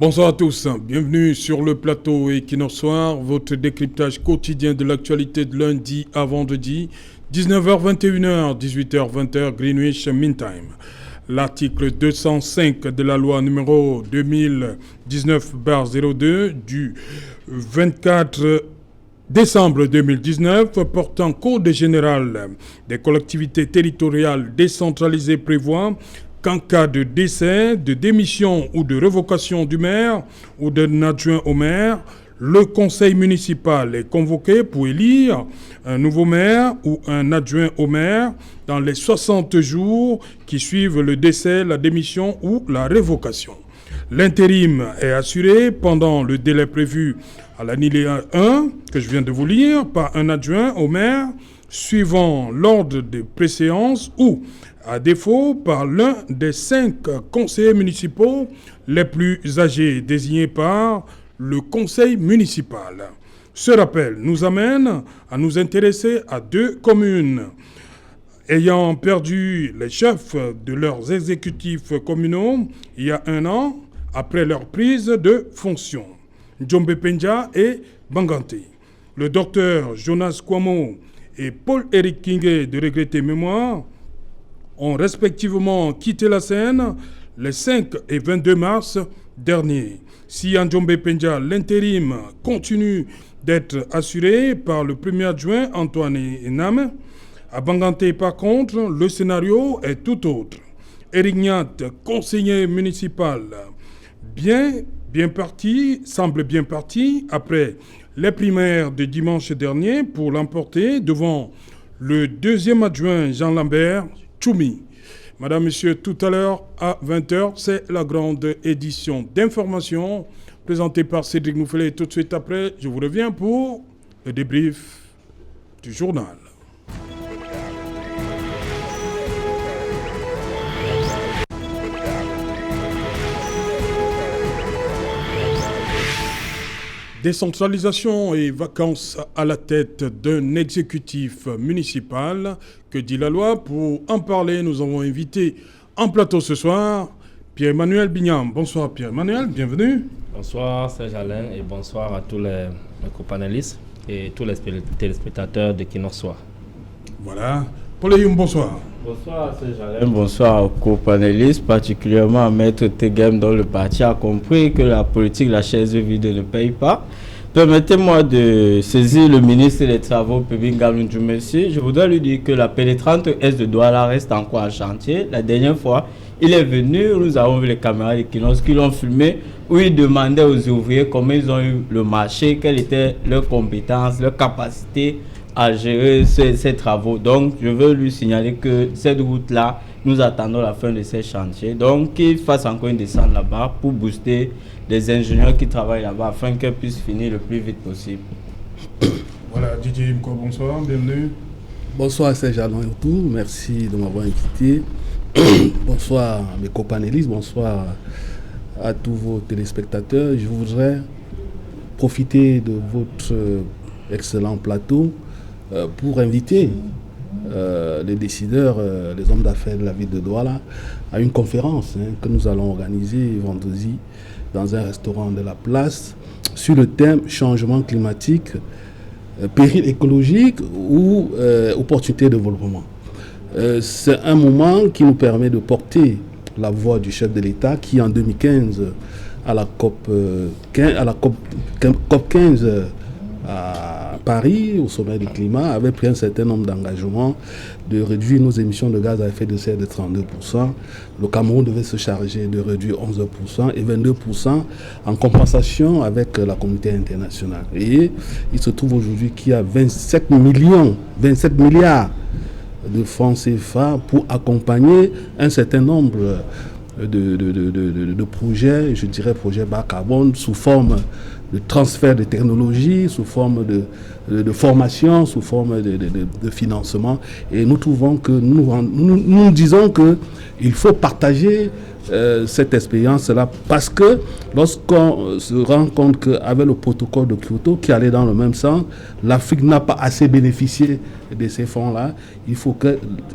Bonsoir à tous, bienvenue sur le plateau Equinox Soir, votre décryptage quotidien de l'actualité de lundi à vendredi, 19h-21h, 18h-20h, Greenwich Mean Time. L'article 205 de la loi numéro 2019-02 du 24 décembre 2019 portant Code général des collectivités territoriales décentralisées prévoit qu'en cas de décès, de démission ou de révocation du maire ou d'un adjoint au maire, le conseil municipal est convoqué pour élire un nouveau maire ou un adjoint au maire dans les 60 jours qui suivent le décès, la démission ou la révocation. L'intérim est assuré pendant le délai prévu à l'alinéa 1, que je viens de vous lire, par un adjoint au maire, suivant l'ordre de préséance ou, à défaut, par l'un des 5 conseillers municipaux les plus âgés désignés par le conseil municipal. Ce rappel nous amène à nous intéresser à 2 communes ayant perdu les chefs de leurs exécutifs communaux il y a 1 an après leur prise de fonction. Djombe Penja et Banganté. Le docteur Jonas Kwamo et Paul-Éric Kingé de regrettée mémoire ont respectivement quitté la scène les 5 et 22 mars dernier. Si en Djombe Penja, l'intérim continue d'être assuré par le premier adjoint Antoine Enam, à Banganté par contre, le scénario est tout autre. Éric Niat, conseiller municipal, semble bien parti après les primaires de dimanche dernier pour l'emporter devant le deuxième adjoint Jean Lambert Choumi. Madame, Monsieur, tout à l'heure à 20h, c'est la grande édition d'information présentée par Cédric Nouffelet. Tout de suite après, je vous reviens pour le débrief du journal. Décentralisation et vacances à la tête d'un exécutif municipal. Que dit la loi? Pour en parler, nous avons invité en plateau ce soir Pierre-Emmanuel Bignam. Bonsoir Pierre-Emmanuel, bienvenue. Bonsoir Serge Alain et bonsoir à tous les co-panélistes et tous les téléspectateurs de Equinox Soir. Voilà. Paul Eyoum, bonsoir. Bonsoir Serge Alain. Bonsoir aux co-panélistes, particulièrement à Maître Tegem dont le parti a compris que la politique, la chaise vide ne paye pas. Permettez-moi de saisir le ministre des Travaux publics, Galoun Djoumessi. Je voudrais lui dire que la pénétrante est de Douala reste encore en chantier. La dernière fois, il est venu, nous avons vu les caméras d'Equinox qui l'ont filmé, où il demandait aux ouvriers comment ils ont eu le marché, quelles étaient leurs compétences, leurs capacités à gérer ces travaux. Donc, je veux lui signaler que cette route-là, nous attendons la fin de ces chantiers. Donc, qu'il fasse encore une descente là-bas pour booster les ingénieurs qui travaillent là-bas afin qu'elles puissent finir le plus vite possible. Voilà, Didier Imko, bonsoir, bienvenue. Bonsoir Serge Alain et tout, merci de m'avoir invité. Bonsoir à mes copanélistes, bonsoir à tous vos téléspectateurs. Je voudrais profiter de votre excellent plateau pour inviter les décideurs, les hommes d'affaires de la ville de Douala à une conférence que nous allons organiser vendredi dans un restaurant de la place sur le thème changement climatique, péril écologique ou opportunité de développement. C'est un moment qui nous permet de porter la voix du chef de l'État qui en 2015 à la COP 15 à Paris, au sommet du climat, avait pris un certain nombre d'engagements de réduire nos émissions de gaz à effet de serre de 32%. Le Cameroun devait se charger de réduire 11% et 22% en compensation avec la communauté internationale. Et il se trouve aujourd'hui qu'il y a 27 milliards de francs CFA pour accompagner un certain nombre de projets, je dirais projets bas carbone, sous forme de transfert de technologie, sous forme de formation, sous forme de financement. Et nous trouvons que nous disons qu'il faut partager cette expérience-là parce que lorsqu'on se rend compte qu'avec le protocole de Kyoto qui allait dans le même sens, l'Afrique n'a pas assez bénéficié de ces fonds-là. Il faut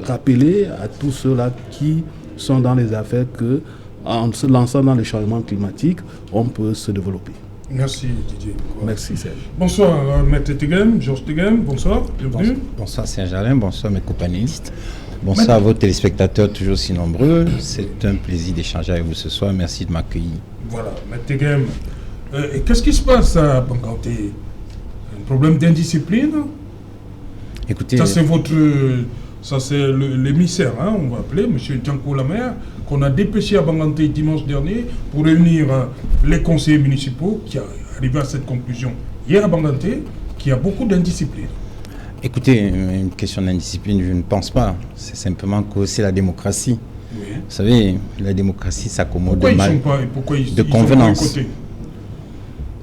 rappeler à tous ceux-là qui sont dans les affaires que en se lançant dans le changement climatique, on peut se développer. Merci Didier. Merci Serge. Bonsoir Maître Teghem, Georges Teghem, bonsoir, bienvenue. Bonsoir Saint-Jalin, bonsoir mes copanélistes. Bonsoir à vos téléspectateurs toujours si nombreux. C'est un plaisir d'échanger avec vous ce soir. Merci de m'accueillir. Voilà, Maître Teghem. Et qu'est-ce qui se passe à Banganté? Un problème d'indiscipline? Écoutez, ça c'est l'émissaire, hein, on va appeler M. Djanko Lamer, qu'on a dépêché à Banganté dimanche dernier pour réunir les conseillers municipaux qui a arrivé à cette conclusion hier à Banganté, qu'il y a beaucoup d'indiscipline. écoutez, une question d'indiscipline, je ne pense pas. C'est simplement que c'est la démocratie. Oui. Vous savez, la démocratie s'accommode Pourquoi de mal pourquoi ils de sont convenance. boycottés?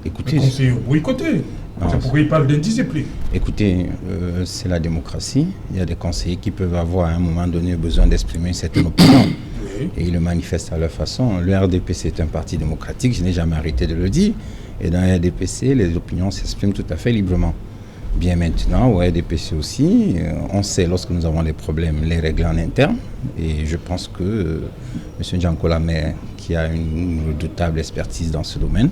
Écoutez, Les conseillers ont boycotté. Non, C'est pourquoi ils parlent d'indiscipline. écoutez, c'est la démocratie. Il y a des conseillers qui peuvent avoir à un moment donné besoin d'exprimer une certaine opinion. Oui. Et ils le manifestent à leur façon. Le RDPC est un parti démocratique, je n'ai jamais arrêté de le dire. Et dans le RDPC, les opinions s'expriment tout à fait librement. Bien maintenant, au RDPC aussi, on sait lorsque nous avons des problèmes, les régler en interne. Et je pense que M. Djanko Lamer, qui a une redoutable expertise dans ce domaine,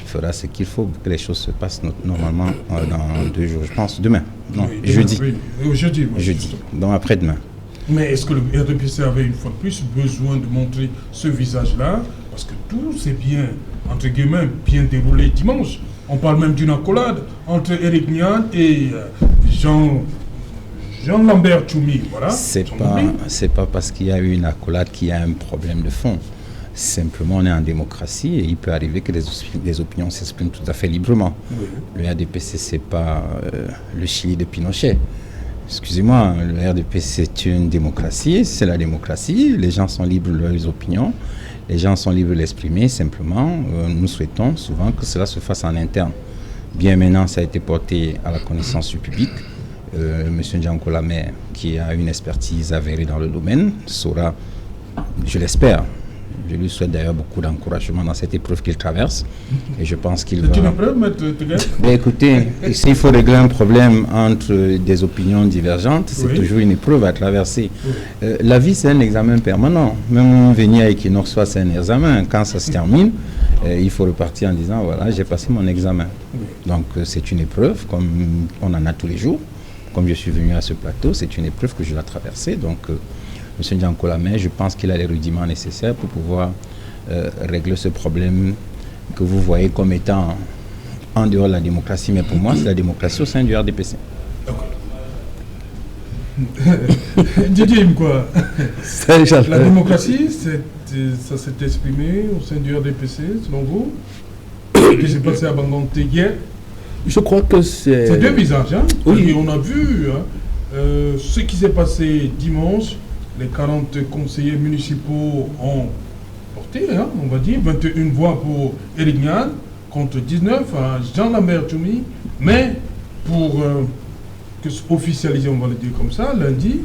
fera ce qu'il faut pour que les choses se passent normalement dans 2 jours. Je pense demain. Non, Oui, demain, jeudi. oui. Jeudi, oui, Jeudi. justement. Donc après-demain. Mais est-ce que le RDPC avait une fois de plus besoin de montrer ce visage-là? Parce que tout s'est bien, entre guillemets, bien déroulé dimanche. On parle même d'une accolade entre Eric Nian et Jean Lambert Tchoumi. Voilà. C'est pas parce qu'il y a eu une accolade qu'il y a un problème de fond. Simplement, on est en démocratie et il peut arriver que les opinions s'expriment tout à fait librement. Oui. Le RDPC, c'est pas le Chili de Pinochet. Excusez-moi, le RDPC, c'est une démocratie, c'est la démocratie. Les gens sont libres de leurs opinions, les gens sont libres de l'exprimer. Simplement, nous souhaitons souvent que cela se fasse en interne. Bien maintenant, ça a été porté à la connaissance du public. M. Djanko Lamer, qui a une expertise avérée dans le domaine, saura, je l'espère. Je lui souhaite d'ailleurs beaucoup d'encouragement dans cette épreuve qu'il traverse. Et je pense qu'il va... C'est une épreuve, Maître Teghem? Mais écoutez, s'il faut régler un problème entre des opinions divergentes, c'est Oui. toujours une épreuve à traverser. Oui. La vie, c'est un examen permanent. Même venir à Equinox, c'est un examen. Quand ça se termine, il faut repartir en disant, voilà, j'ai passé mon examen. Oui. Donc c'est une épreuve, comme on en a tous les jours. Comme je suis venu à ce plateau, c'est une épreuve que je dois traverser. Donc, M. Djanko Lamer, je pense qu'il a les rudiments nécessaires pour pouvoir régler ce problème que vous voyez comme étant en dehors de la démocratie. Mais pour moi, c'est la démocratie au sein du RDPC. Didier, quoi? Serge, La démocratie, ça s'est exprimé au sein du RDPC, selon vous? Ce qui s'est passé à Banganté hier? je crois que c'est... C'est 2 visages, hein? Oui. Et on a vu hein, ce qui s'est passé dimanche. Les 40 conseillers municipaux ont porté, hein, on va dire, 21 voix pour Eric Nian contre 19 à Jean Lambert Tchoumi. Mais pour officialiser, on va le dire comme ça, lundi,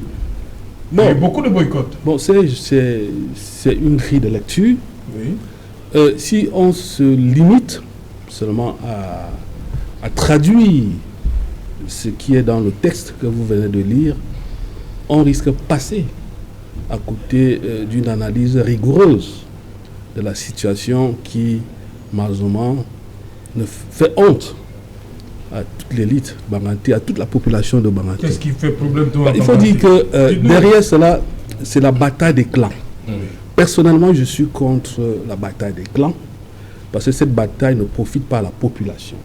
il y a eu beaucoup de boycotts. Bon, c'est une grille de lecture. Oui. Si on se limite seulement à traduire ce qui est dans le texte que vous venez de lire, on risque de passer à côté d'une analyse rigoureuse de la situation qui, malheureusement, fait honte à toute l'élite Banganté, à toute la population de Banganté. Qu'est-ce qui fait problème de Il faut dire que derrière cela, c'est la bataille des clans. Oui. Personnellement, je suis contre la bataille des clans, parce que cette bataille ne profite pas à la population.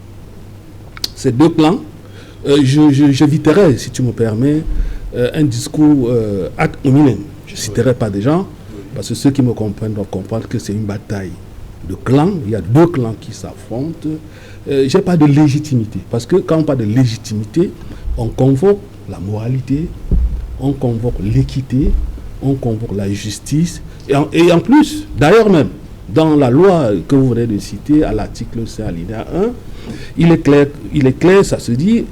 Ces 2 clans, j'éviterai, si tu me permets, un discours ad hominem. Je ne citerai pas des gens, parce que ceux qui me comprennent doivent comprendre que c'est une bataille de clans. Il y a 2 clans qui s'affrontent. Je n'ai pas de légitimité, parce que quand on parle de légitimité, on convoque la moralité, on convoque l'équité, on convoque la justice. Et en plus, d'ailleurs même, dans la loi que vous venez de citer, à l'article 5 alinéa 1, il est clair, ça se dit,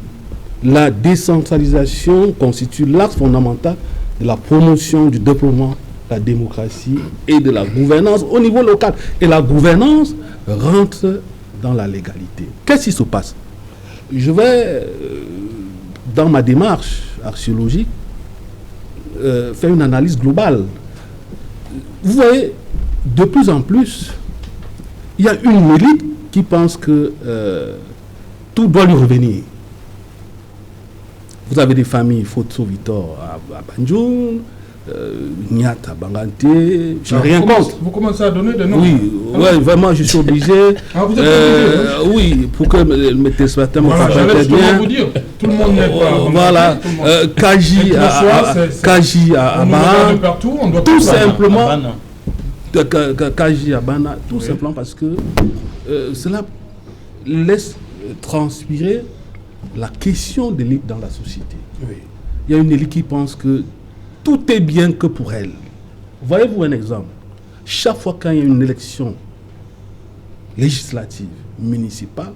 la décentralisation constitue l'axe fondamental de la promotion du déploiement de la démocratie et de la gouvernance au niveau local. Et la gouvernance rentre dans la légalité. Qu'est-ce qui se passe? Je vais, dans ma démarche archéologique, faire une analyse globale. Vous voyez, de plus en plus, il y a une élite qui pense que tout doit lui revenir. Vous avez des familles, Foto Victor à Banjoun, Niat à Bangante, je n'ai rien contre. Vous commencez à donner des noms. Oui, ouais, vraiment, je suis obligé. Vous êtes obligé, oui, pour que mes téléspectateurs me j'allais bien. vous dire, tout le monde n'est pas. Voilà, Kaji à Abana, tout simplement. Kaji à Abana, tout simplement parce que cela laisse transpirer la question de l'élite dans la société. Oui. Il y a une élite qui pense que tout est bien que pour elle. Voyez-vous un exemple. Chaque fois qu'il y a une élection législative, municipale,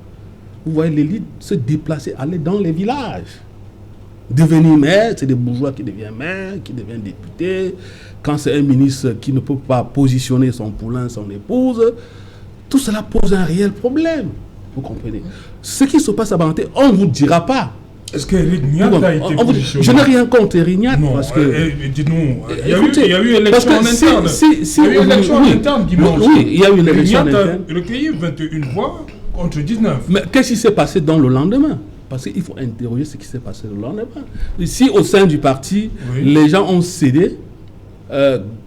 vous voyez l'élite se déplacer, aller dans les villages. Devenir maire, c'est des bourgeois qui deviennent maire, qui deviennent députés. Quand c'est un ministre qui ne peut pas positionner son poulain, son épouse, tout cela pose un réel problème. Vous comprenez? Ce qui se passe à Banté, on ne vous dira pas. Est-ce qu'Éric Niat a été positionné? Je n'ai rien contre Éric Niat. Parce que, dites-nous, il y a eu élection en interne. Il y a eu élection en interne dimanche. Oui, il y a eu une élection en interne. Il a recueilli 21 voix contre 19. Mais qu'est-ce qui s'est passé dans le lendemain? Parce qu'il faut interroger ce qui s'est passé le lendemain. Ici, au sein du parti, les gens ont cédé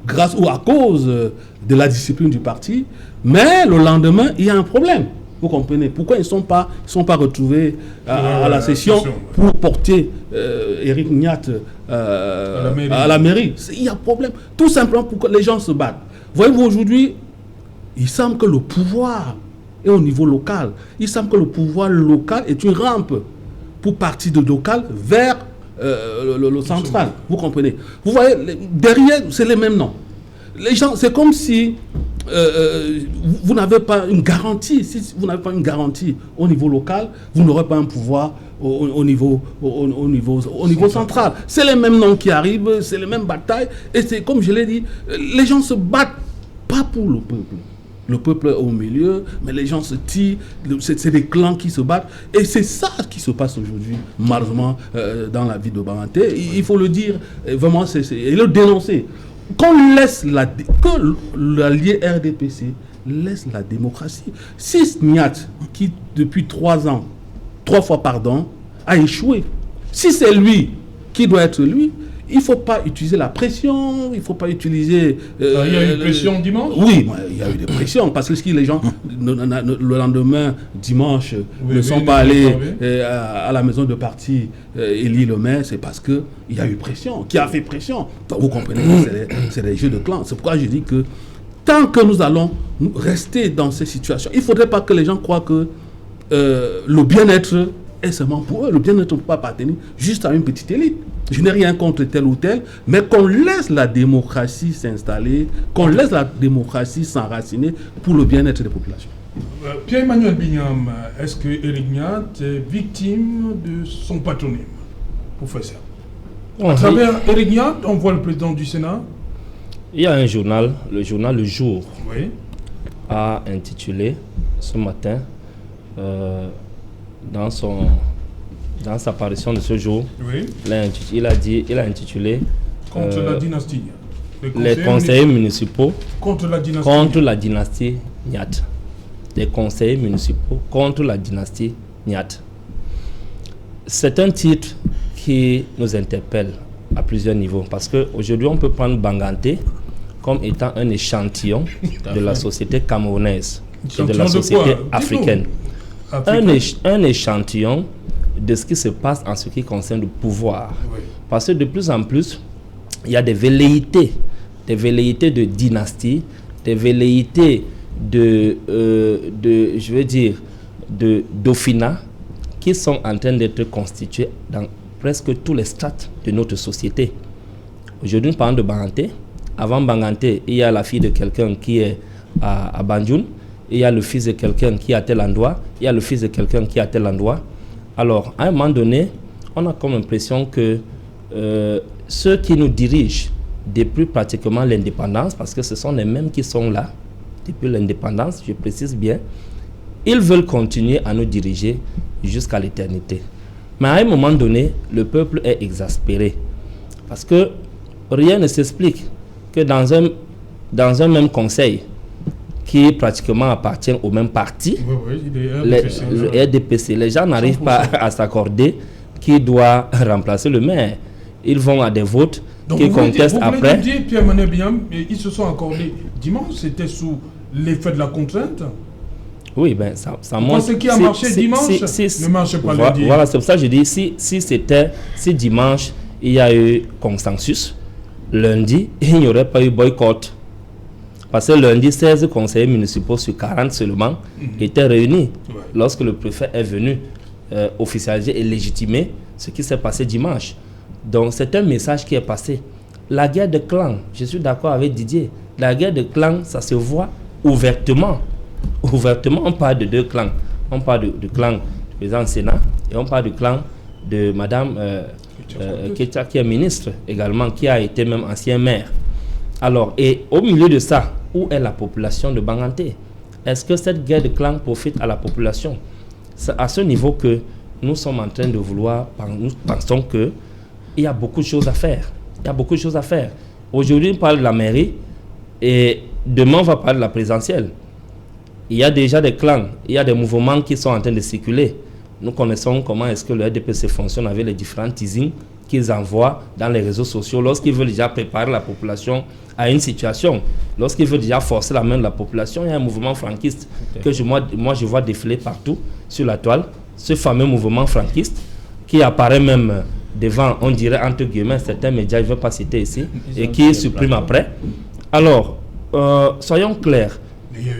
grâce ou à cause de la discipline du parti. Mais le lendemain, il y a un problème. Vous comprenez? Pourquoi ils ne sont pas retrouvés à la session pour porter Éric Niat à la mairie? Il y a problème. Tout simplement pour que les gens se battent. Voyez-vous, aujourd'hui, il semble que le pouvoir est au niveau local. Il semble que le pouvoir local est une rampe pour partir de local vers le central. Vous comprenez? Vous voyez, derrière, c'est les mêmes noms. Les gens, c'est comme si vous n'avez pas une garantie. Si vous n'avez pas une garantie au niveau local, vous n'aurez pas un pouvoir au niveau central. C'est les mêmes noms qui arrivent, c'est les mêmes batailles. Et c'est comme je l'ai dit, les gens se battent pas pour le peuple. Le peuple est au milieu, mais les gens se tirent, c'est des clans qui se battent. Et c'est ça qui se passe aujourd'hui, malheureusement, dans la vie de Banté. Il faut le dire, vraiment, et le dénoncer. Qu'on laisse que l'allié RDPC laisse la démocratie. Si Niat, qui depuis 3 fois, a échoué, si c'est lui qui doit être lui, il ne faut pas utiliser la pression, il ne faut pas utiliser... il y a eu une pression dimanche? Oui, il y a eu des pressions, parce que si les gens, le lendemain, dimanche, ne sont pas allés à la maison de parti élire le maire, c'est parce qu'il y a eu pression. Qui a fait pression? Vous comprenez que c'est des jeux de clans. C'est pourquoi je dis que tant que nous allons rester dans ces situations, il ne faudrait pas que les gens croient que le bien-être est seulement pour eux. Le bien-être ne peut pas appartenir juste à une petite élite. Je n'ai rien contre tel ou tel, mais qu'on laisse la démocratie s'installer, qu'on laisse la démocratie s'enraciner pour le bien-être des populations. Pierre-Emmanuel Bignam, est-ce que Éric Niat est victime de son patronyme, professeur? À travers Éric Niat, on voit le président du Sénat. Il y a un journal, le journal Le Jour, a intitulé ce matin, dans sa parution de ce jour, il a intitulé contre la dynastie. Les conseillers municipaux contre la dynastie Niat. Les conseillers municipaux contre la dynastie Niat. C'est un titre qui nous interpelle à plusieurs niveaux parce qu'aujourd'hui on peut prendre Banganté comme étant un échantillon de la société camerounaise et de la société africaine. Un échantillon de ce qui se passe en ce qui concerne le pouvoir. Parce que de plus en plus, il y a des velléités de dynastie, des velléités de dauphinat qui sont en train d'être constituées dans presque tous les strates de notre société. Aujourd'hui, nous parlons de Banganté. Avant Banganté, il y a la fille de quelqu'un qui est à Banjoun, il y a le fils de quelqu'un qui est à tel endroit, il y a le fils de quelqu'un qui est à tel endroit. Alors, à un moment donné, on a comme impression que ceux qui nous dirigent depuis pratiquement l'indépendance, parce que ce sont les mêmes qui sont là depuis l'indépendance, je précise bien, ils veulent continuer à nous diriger jusqu'à l'éternité. Mais à un moment donné, le peuple est exaspéré. Parce que rien ne s'explique que dans un dans un même conseil qui pratiquement appartient au même parti, le RDPC, les gens n'arrivent pas à s'accorder qui doit remplacer le maire. Ils vont à des votes qui contestent après. Dire, Pierre-Emmanuel Biam, ils se sont accordés dimanche, c'était sous l'effet de la contrainte. Oui, ben ça montre. Ce qui a marché dimanche ne marche pas lundi. Voilà, c'est pour ça que je dis, si dimanche il y a eu consensus, lundi il n'y aurait pas eu boycott. Parce que lundi, 16 conseillers municipaux sur 40 seulement étaient réunis lorsque le préfet est venu officialiser et légitimer ce qui s'est passé dimanche. Donc c'est un message qui est passé. La guerre de clans, je suis d'accord avec Didier, la guerre de clans, ça se voit ouvertement. Ouvertement, on parle de deux clans. On parle du clan du président du Sénat et on parle du clan de Madame Ketia, qui est ministre également, qui a été même ancien maire. Alors, et au milieu de ça, où est la population de Banganté? Est-ce que cette guerre de clans profite à la population? C'est à ce niveau que nous sommes en train de vouloir, nous pensons qu'il y a beaucoup de choses à faire. Il y a beaucoup de choses à faire. Aujourd'hui, on parle de la mairie et demain, on va parler de la présidentielle. Il y a déjà des clans, il y a des mouvements qui sont en train de circuler. Nous connaissons comment est-ce que le RDPC fonctionne avec les différents teasings qu'ils envoient dans les réseaux sociaux lorsqu'ils veulent déjà préparer la population à une situation. Lorsqu'ils veulent déjà forcer la main de la population, il y a un mouvement franquiste que moi je vois défiler partout sur la toile. Ce fameux mouvement franquiste qui apparaît même devant, on dirait entre guillemets, certains médias, je ne veux pas citer ici, et qui supprime après. Alors, soyons clairs,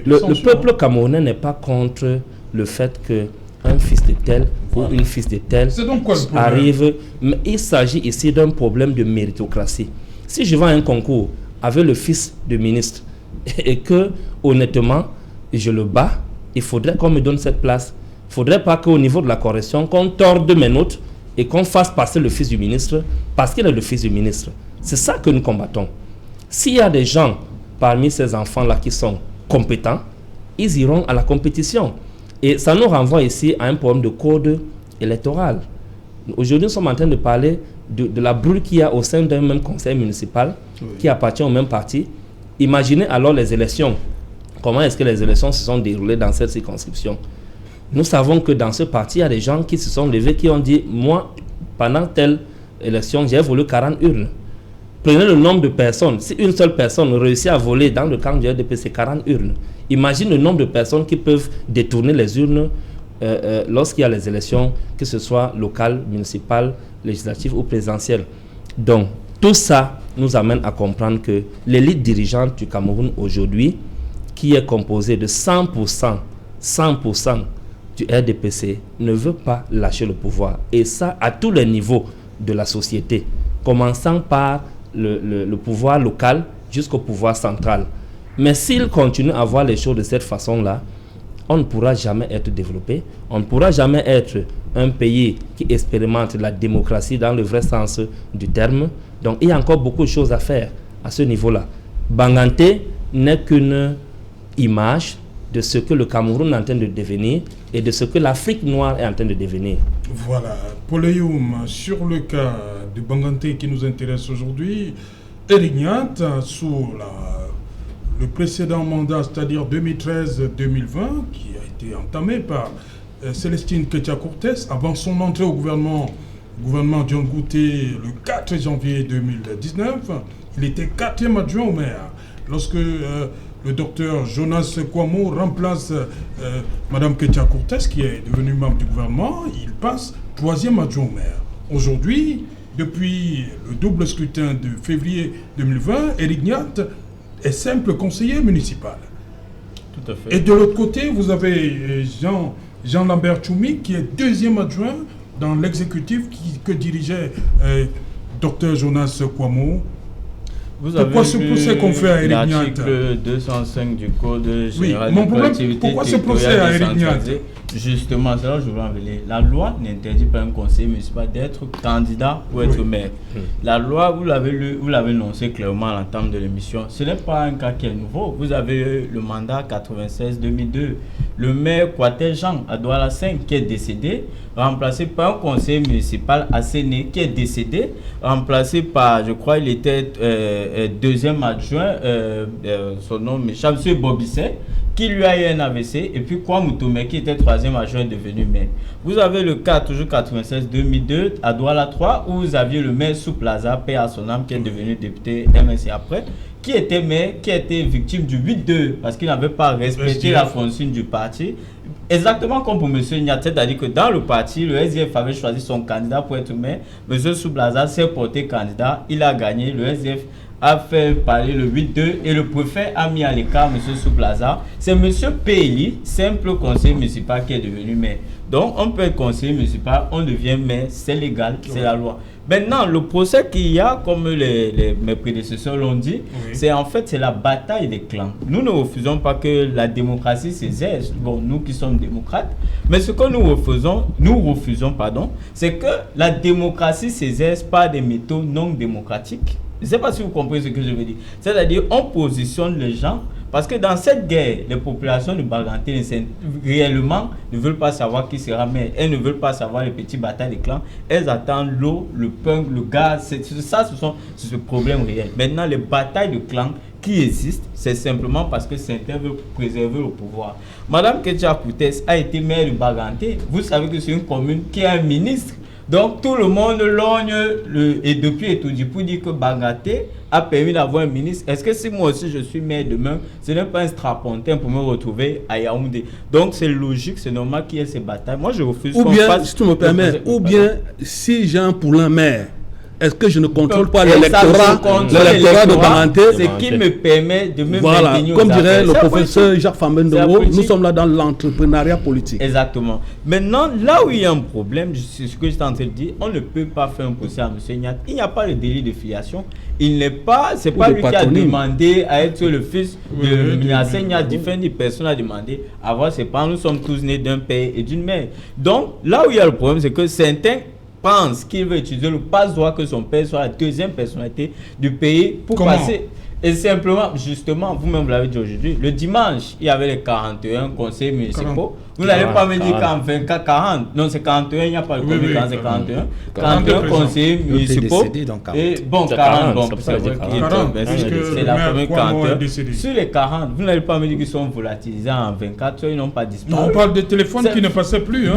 le peuple camerounais n'est pas contre le fait qu'un fils de tel ou une fils de tel arrive, mais il s'agit ici d'un problème de méritocratie. Si je vais à un concours avec le fils de ministre et que, honnêtement, je le bats, il faudrait qu'on me donne cette place. Il ne faudrait pas qu'au niveau de la correction, qu'on torde mes notes et qu'on fasse passer le fils du ministre parce qu'il est le fils du ministre. C'est ça que nous combattons. S'il y a des gens parmi ces enfants-là qui sont compétents, ils iront à la compétition. Et ça nous renvoie ici à un problème de code électoral. Aujourd'hui, nous sommes en train de parler de la brûle qu'il y a au sein d'un même conseil municipal qui appartient au même parti. Imaginez alors les élections. Comment est-ce que les élections se sont déroulées dans cette circonscription? Nous savons que dans ce parti, il y a des gens qui se sont levés, qui ont dit, moi, pendant telle élection, j'ai volé 40 urnes. Prenez le nombre de personnes. Si une seule personne réussit à voler dans le camp du RDPC 40 urnes, imagine le nombre de personnes qui peuvent détourner les urnes lorsqu'il y a les élections, que ce soit locales, municipales, législatives ou présidentielles. Donc, tout ça nous amène à comprendre que l'élite dirigeante du Cameroun aujourd'hui, qui est composée de 100% du RDPC, ne veut pas lâcher le pouvoir. Et ça, à tous les niveaux de la société, commençant par le pouvoir local jusqu'au pouvoir central. Mais s'il continue à voir les choses de cette façon-là, on ne pourra jamais être développé, on ne pourra jamais être un pays qui expérimente la démocratie dans le vrai sens du terme. Donc il y a encore beaucoup de choses à faire à ce niveau-là. Banganté n'est qu'une image de ce que le Cameroun est en train de devenir et de ce que l'Afrique noire est en train de devenir. Voilà, Paul Ayoum, sur le cas de Banganté qui nous intéresse aujourd'hui, Eric Niat, sous le précédent mandat, c'est-à-dire 2013-2020, qui a été entamé par Célestine Ketia-Cortès, avant son entrée au gouvernement John Gouté le 4 janvier 2019, il était 4e adjoint au maire. Lorsque le docteur Jonas Kwamo remplace Mme Ketia-Cortès, qui est devenue membre du gouvernement, il passe 3e adjoint au maire. Aujourd'hui, depuis le double scrutin de février 2020, Eric Niat est simple conseiller municipal. Tout à fait. Et de l'autre côté, vous avez Jean-Lambert Choumi, qui est 2e adjoint dans l'exécutif que dirigeait Dr Jonas Kwamo. Pourquoi ce procès qu'on fait à Eric Niat? L'article 205 du Code général des collectivités pourquoi ce procès à Eric Niat? Justement, c'est là que je veux en venir. La loi n'interdit pas à un conseiller municipal d'être candidat pour être maire. La loi, vous l'avez énoncé clairement à l'entame de l'émission. Ce n'est pas un cas qui est nouveau. Vous avez eu le mandat 96-2002. Le maire Kouaté Jean à Douala 5 qui est décédé, remplacé par un conseiller municipal Asséné qui est décédé, remplacé par, je crois, il était deuxième adjoint, son nom m'échappe, M. Bobisset, qui lui a eu un AVC, et puis Kwame Toumé, qui était troisième adjoint, est devenu maire. Vous avez le cas, toujours 96-2002, à Douala 3, où vous aviez le maire sous Plaza, paix à son âme, qui est devenu député MSC après, qui était maire, qui a été victime du 8-2, parce qu'il n'avait pas respecté la consigne du parti. Exactement comme pour M. Nyat, c'est-à-dire que dans le parti, le SDF avait choisi son candidat pour être maire. M. Soublaza s'est porté candidat, il a gagné, le SDF a fait parler le 8-2 et le préfet a mis à l'écart M. Soublaza. C'est M. Péli, simple conseiller municipal, qui est devenu maire. Donc on peut être conseiller municipal, on devient maire, c'est légal, c'est la loi. Maintenant, le procès qu'il y a, comme mes prédécesseurs l'ont dit, c'est en fait c'est la bataille des clans. Nous ne refusons pas que la démocratie s'exerce, bon, nous qui sommes démocrates, mais ce que nous refusons, c'est que la démocratie s'exerce par des méthodes non démocratiques. Je ne sais pas si vous comprenez ce que je veux dire. C'est-à-dire, on positionne les gens, parce que dans cette guerre, les populations de Baganté réellement ne veulent pas savoir qui sera maire. Elles ne veulent pas savoir les petites batailles des clans. Elles attendent l'eau, le pain, le gaz. Ça, c'est ce problème réel. Maintenant, les batailles de clans qui existent, c'est simplement parce que certains veulent préserver le pouvoir. Madame Ketia Koutes a été maire de Baganté. Vous savez que c'est une commune qui a un ministre. Donc tout le monde logne et depuis Etoudi pour dire que Baganté a permis d'avoir un ministre. Est-ce que si moi aussi je suis maire demain, ce n'est pas un strapontin pour me retrouver à Yaoundé? Donc c'est logique, c'est normal qu'il y ait ces batailles. Moi je refuse. Ou bien, si tu me permets, ou bien si j'ai un poulain maire, est-ce que je ne contrôle pas l'électorat de Baganté? Ce qui me permet de me voilà, maintenir comme dirait le professeur Jacques Fambendogo, nous sommes là dans l'entrepreneuriat politique. Exactement. Maintenant, là où il y a un problème, c'est ce que j'étais en train de dire, on ne peut pas faire un procès à M. Nyat. Il n'y a pas de délit de filiation. Il n'est pas, c'est pas lui qui a demandé à être le fils de Nyat Nyat. Différentes personnes a demandé à voir ses parents. Nous sommes tous nés d'un père et d'une mère. Donc, là où il y a le problème, c'est que certains pense qu'il veut utiliser le passe-droit que son père soit la deuxième personnalité du pays pour passer. Et simplement, justement, vous-même vous l'avez dit aujourd'hui, le dimanche, il y avait les 41 conseils municipaux. Vous n'allez pas me dire qu'en 24, 40. Non, c'est 41, il n'y a pas le Covid, c'est 41. 41 conseillers municipaux. Et bon, 40, bon, c'est vrai c'est la première 41. Sur les 40, vous n'allez pas me dire qu'ils sont volatilisés en 24, ils n'ont pas disparu. Non, on parle de téléphones qui ne passaient plus.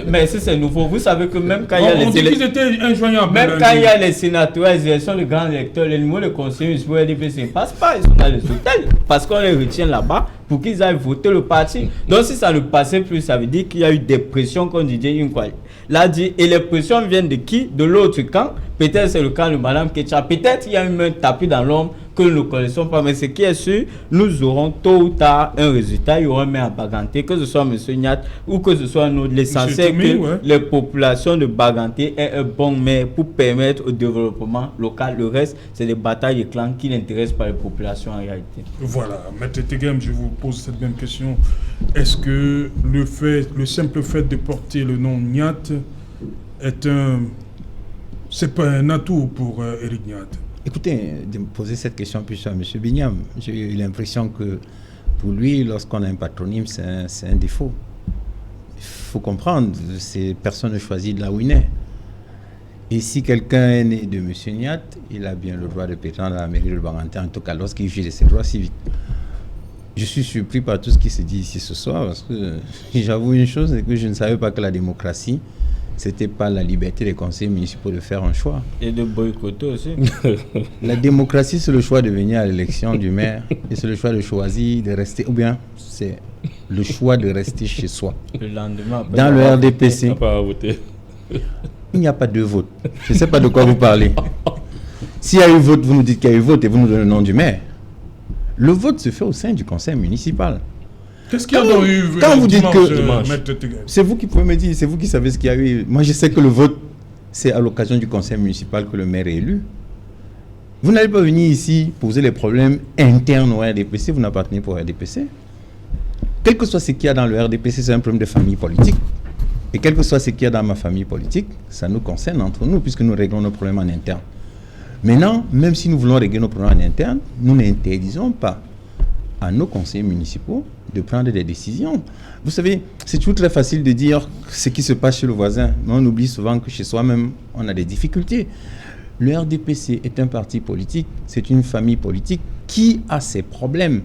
Mais c'est nouveau. Vous savez que même quand il y a les même quand il y a les sénateurs, les élections de grands électeurs, les numéros de conseillers municipaux LDPC ne passent pas, ils sont dans les hôtels parce qu'on les retient là-bas pour qu'ils aillent voter le parti. Donc si ça ne passait plus, ça veut dire qu'il y a eu des pressions, comme Didier Inkwali l'a dit, et les pressions viennent de qui? De l'autre camp. Peut-être c'est le camp de Mme Ketia. Peut-être il y a eu un tapis dans l'ombre que nous ne connaissons pas, mais ce qui est sûr, nous aurons tôt ou tard un résultat. Il y aura un maire à Baganté, que ce soit M. Nyat ou que ce soit nous. L'essentiel que les populations de Baganté aient un bon maire pour permettre au développement local. Le reste, c'est des batailles de clans qui n'intéressent pas les populations en réalité. Voilà, M. Tegem, je vous pose cette même question. Est-ce que le simple fait de porter le nom Nyat c'est pas un atout pour Éric Nyat? Écoutez, de me poser cette question plus à M. Bignam, j'ai eu l'impression que pour lui, lorsqu'on a un patronyme, c'est un défaut. Il faut comprendre, personne ne choisit de là où il est. Et si quelqu'un est né de M. Nyat, il a bien le droit de prétendre à la mairie de Baganté, en tout cas lorsqu'il juge de ses droits civiques. Je suis surpris par tout ce qui se dit ici ce soir, parce que j'avoue une chose, c'est que je ne savais pas que la démocratie, c'était pas la liberté des conseillers municipaux de faire un choix. Et de boycotter aussi. La démocratie, c'est le choix de venir à l'élection du maire, et c'est le choix de choisir de rester, ou bien c'est le choix de rester chez soi. Le lendemain, dans le RDPC, il n'y a pas de vote. Je ne sais pas de quoi vous parlez. S'il y a eu vote, vous nous dites qu'il y a eu vote et vous nous donnez le nom du maire. Le vote se fait au sein du conseil municipal. Qu'est-ce qu'il y a dans eu quand vous dites que c'est vous qui pouvez me dire, c'est vous qui savez ce qu'il y a eu. Moi, je sais que le vote, c'est à l'occasion du conseil municipal que le maire est élu. Vous n'allez pas venir ici poser les problèmes internes au RDPC, vous n'appartenez pas au RDPC. Quel que soit ce qu'il y a dans le RDPC, c'est un problème de famille politique. Et quel que soit ce qu'il y a dans ma famille politique, ça nous concerne entre nous, puisque nous réglons nos problèmes en interne. Maintenant, même si nous voulons régler nos problèmes en interne, nous n'interdisons pas à nos conseillers municipaux de prendre des décisions. Vous savez, c'est toujours très facile de dire ce qui se passe chez le voisin, mais on oublie souvent que chez soi-même, on a des difficultés. Le RDPC est un parti politique, c'est une famille politique qui a ses problèmes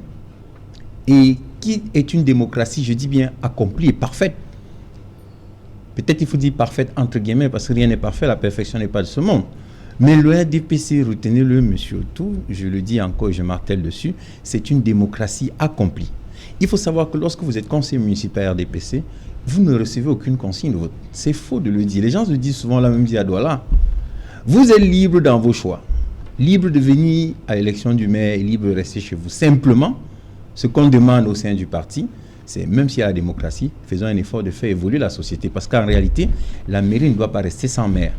et qui est une démocratie, je dis bien, accomplie et parfaite. Peut-être il faut dire parfaite entre guillemets parce que rien n'est parfait, la perfection n'est pas de ce monde. Mais le RDPC, retenez-le, monsieur Tout, je le dis encore et je martèle dessus, c'est une démocratie accomplie. Il faut savoir que lorsque vous êtes conseiller municipal RDPC, vous ne recevez aucune consigne de vote. C'est faux de le dire. Les gens se disent souvent la même chose à Douala. Vous êtes libre dans vos choix. Libre de venir à l'élection du maire et libre de rester chez vous. Simplement, ce qu'on demande au sein du parti, c'est même s'il y a la démocratie, faisons un effort de faire évoluer la société. Parce qu'en réalité, la mairie ne doit pas rester sans maire.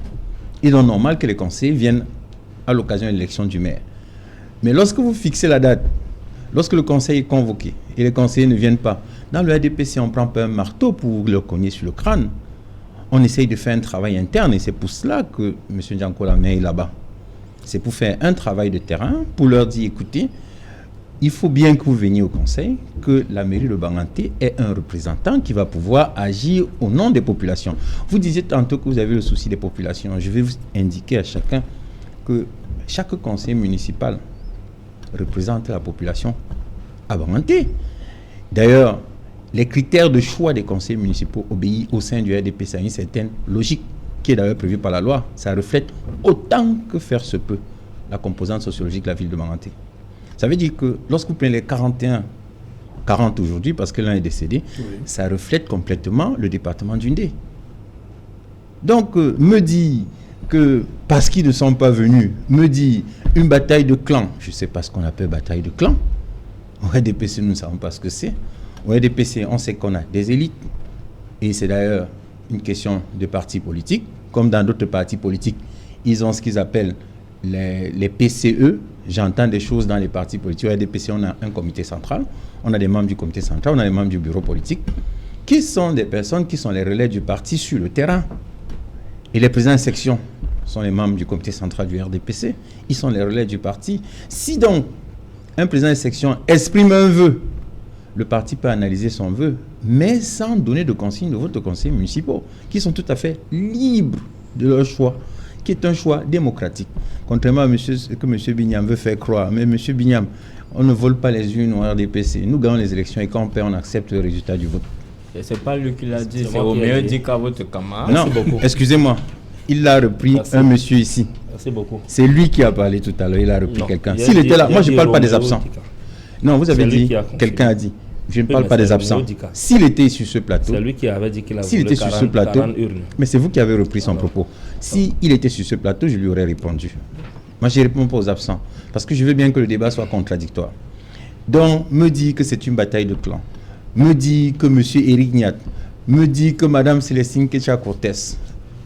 Il est donc normal que les conseillers viennent à l'occasion de l'élection du maire. Mais lorsque vous fixez la date, lorsque le conseil est convoqué et les conseillers ne viennent pas, dans le RDPC, on ne prend pas un marteau pour le cogner sur le crâne. On essaye de faire un travail interne et c'est pour cela que M. Ndianko Lamé est là-bas. C'est pour faire un travail de terrain, pour leur dire, écoutez, il faut bien que vous veniez au conseil, que la mairie de Banganté ait un représentant qui va pouvoir agir au nom des populations. Vous disiez tantôt que vous avez le souci des populations. Je vais vous indiquer à chacun que chaque conseiller municipal représente la population à Banganté. D'ailleurs, les critères de choix des conseillers municipaux obéissent au sein du RDPC à une certaine logique qui est d'ailleurs prévue par la loi. Ça reflète autant que faire se peut la composante sociologique de la ville de Banganté. Ça veut dire que lorsque vous prenez les 40 aujourd'hui, parce que l'un est décédé, oui, ça reflète complètement le département du Ndé. Donc, me dit que parce qu'ils ne sont pas venus, me dit une bataille de clans, je ne sais pas ce qu'on appelle bataille de clans. Au RDPC, nous ne savons pas ce que c'est. Au RDPC, on sait qu'on a des élites, et c'est d'ailleurs une question de partis politiques. Comme dans d'autres partis politiques, ils ont ce qu'ils appellent les PCE. J'entends des choses dans les partis politiques. Au RDPC, on a un comité central, on a des membres du comité central, on a des membres du bureau politique, qui sont des personnes qui sont les relais du parti sur le terrain. Et les présidents de section sont les membres du comité central du RDPC, ils sont les relais du parti. Si donc un président de section exprime un vœu, le parti peut analyser son vœu, mais sans donner de consigne de vote aux conseillers municipaux, qui sont tout à fait libres de leur choix, qui est un choix démocratique. Contrairement à ce que M. Bignam veut faire croire. Mais M. Bignam, on ne vole pas les urnes au RDPC. Nous gagnons les élections et quand on perd, on accepte le résultat du vote. C'est pas lui qui l'a dit, c'est au mieux dit qu'à votre camarade. Non, excusez-moi. Il l'a repris. Merci. Un monsieur ici. Merci beaucoup. C'est lui qui a parlé tout à l'heure. Il a repris quelqu'un. S'il était là, moi je ne parle pas des absents. Non, vous avez dit, quelqu'un a dit. Je ne parle pas des absents. S'il était sur ce plateau, c'est lui qui avait dit qu'il a voulu 40 urnes. Mais c'est vous qui avez repris son propos. S'il était sur ce plateau, je lui aurais répondu. Moi, je ne réponds pas aux absents. Parce que je veux bien que le débat soit contradictoire. Donc, me dit que c'est une bataille de clans. Me dit que M. Éric Niat. Me dit que Mme Célestine Ketcha-Cortès.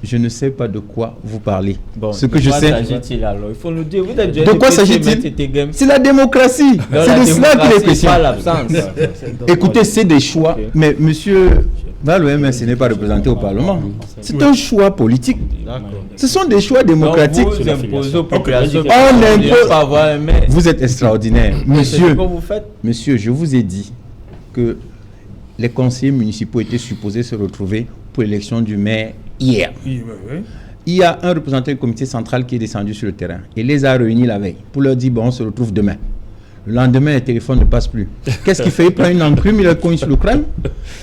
Je ne sais pas de quoi vous parlez. Bon, ce que je sais. S'agit-il alors? Il faut nous dire. Vous êtes de quoi s'agit-il? C'est la démocratie. C'est de cela qu'il est question. Écoutez, c'est des choix. Okay. Mais monsieur, là, l'OMS n'est pas représenté au Parlement. C'est un choix politique. Ce sont des choix démocratiques. Donc vous imposez aux populations. Vous êtes extraordinaire. Monsieur, je vous ai dit que les conseillers municipaux étaient supposés se retrouver pour l'élection du maire hier. Il y a un représentant du comité central qui est descendu sur le terrain et les a réunis la veille pour leur dire, bon, on se retrouve demain. Le lendemain, le téléphone ne passe plus. Qu'est-ce qu'il fait? Il prend une enclume, il a cogné sur le crâne.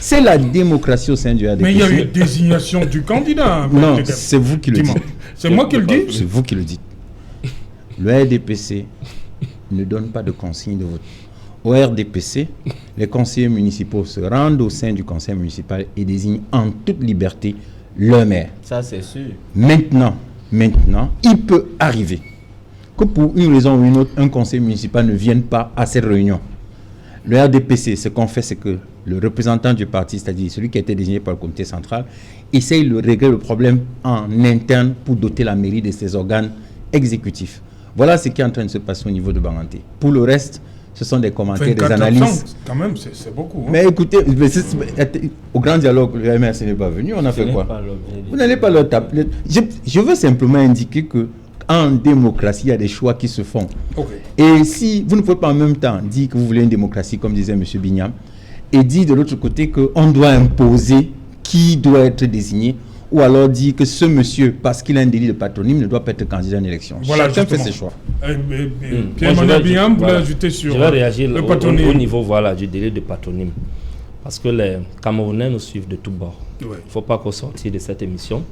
C'est la démocratie au sein du RDPC. Mais il y a eu désignation du candidat. Non, c'est vous qui le dites. C'est moi qui le dis? C'est vous qui le dites. Le RDPC ne donne pas de consigne de vote. Au RDPC, les conseillers municipaux se rendent au sein du conseil municipal et désignent en toute liberté le maire. Ça, c'est sûr. Maintenant, il peut arriver que pour une raison ou une autre, un conseil municipal ne vienne pas à cette réunion. Le RDPC, ce qu'on fait, c'est que le représentant du parti, c'est-à-dire celui qui a été désigné par le comité central, essaye de régler le problème en interne pour doter la mairie de ses organes exécutifs. Voilà ce qui est en train de se passer au niveau de Banganté. Pour le reste, ce sont des commentaires, des analyses. Quand même, c'est beaucoup. Hein. Mais écoutez, au grand dialogue, le MRC n'est pas venu, on a fait quoi? Vous n'allez pas leur taper. Je veux simplement indiquer que en démocratie, il y a des choix qui se font. Okay. Et si vous ne pouvez pas en même temps dire que vous voulez une démocratie, comme disait M. Bignam, et dire de l'autre côté qu'on doit imposer qui doit être désigné, ou alors dire que ce monsieur, parce qu'il a un délit de patronyme, ne doit pas être candidat à une élection. Voilà, chacun fait ses choix. Pierre-Emmanuel Biam voulait ajouter Je sur vais réagir le au patronyme. niveau du délit de patronyme. Parce que les Camerounais nous suivent de tous bords. Il Ouais. ne faut pas qu'au sortir de cette émission,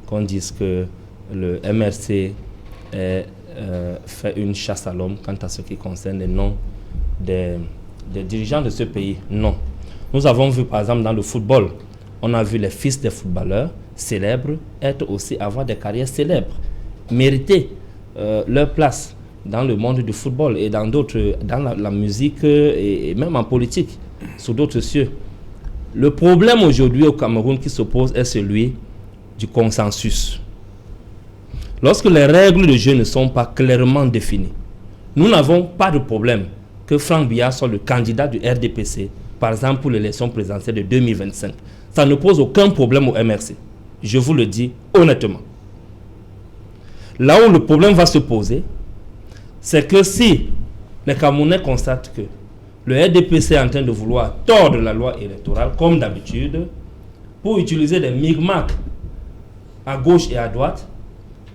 qu'on dise que le MRC fait une chasse à l'homme quant à ce qui concerne les noms des dirigeants de ce pays. Non. Nous avons vu par exemple dans le football, on a vu les fils des footballeurs célèbres avoir des carrières célèbres, mériter leur place dans le monde du football et dans d'autres, dans la musique et même en politique, sous d'autres cieux. Le problème aujourd'hui au Cameroun qui s'oppose est celui du consensus. Lorsque les règles de jeu ne sont pas clairement définies, nous n'avons pas de problème que Franck Biya soit le candidat du RDPC, par exemple pour l'élection présidentielle de 2025. Ça ne pose aucun problème au MRC. Je vous le dis honnêtement. Là où le problème va se poser, c'est que si les Camerounais constatent que le RDPC est en train de vouloir tordre la loi électorale, comme d'habitude, pour utiliser des micmacs à gauche et à droite,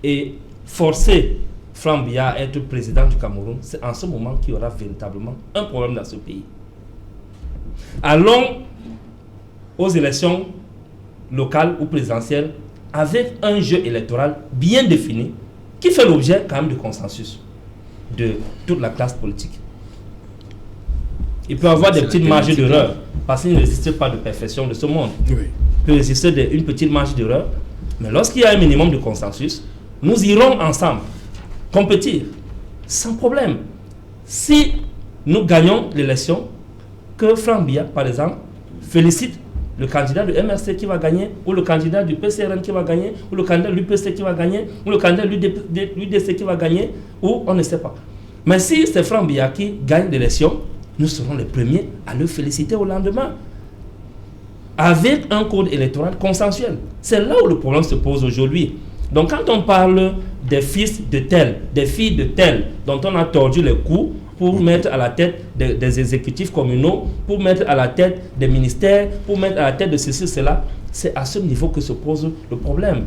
et forcer Franck Biya à être président du Cameroun, c'est en ce moment qu'il y aura véritablement un problème dans ce pays. Allons aux élections locales ou présidentielles avec un jeu électoral bien défini qui fait l'objet quand même de consensus de toute la classe politique. Il peut y avoir des petites marges d'erreur parce qu'il n'existe pas de perfection de ce monde. Oui. Il peut exister une petite marge d'erreur, mais lorsqu'il y a un minimum de consensus, nous irons ensemble compétir sans problème. Si nous gagnons l'élection, que Franck Biya, par exemple, félicite le candidat du MRC qui va gagner, ou le candidat du PCRN qui va gagner, ou le candidat de l'UPC qui va gagner, ou le candidat de l'UDC qui va gagner, ou on ne sait pas. Mais si c'est Franck Biya qui gagne l'élection, nous serons les premiers à le féliciter au lendemain. Avec un code électoral consensuel. C'est là où le problème se pose aujourd'hui. Donc quand on parle des fils de tel, des filles de tel, dont on a tordu les coups pour mettre à la tête des exécutifs communaux, pour mettre à la tête des ministères, pour mettre à la tête de ceci, cela, c'est à ce niveau que se pose le problème.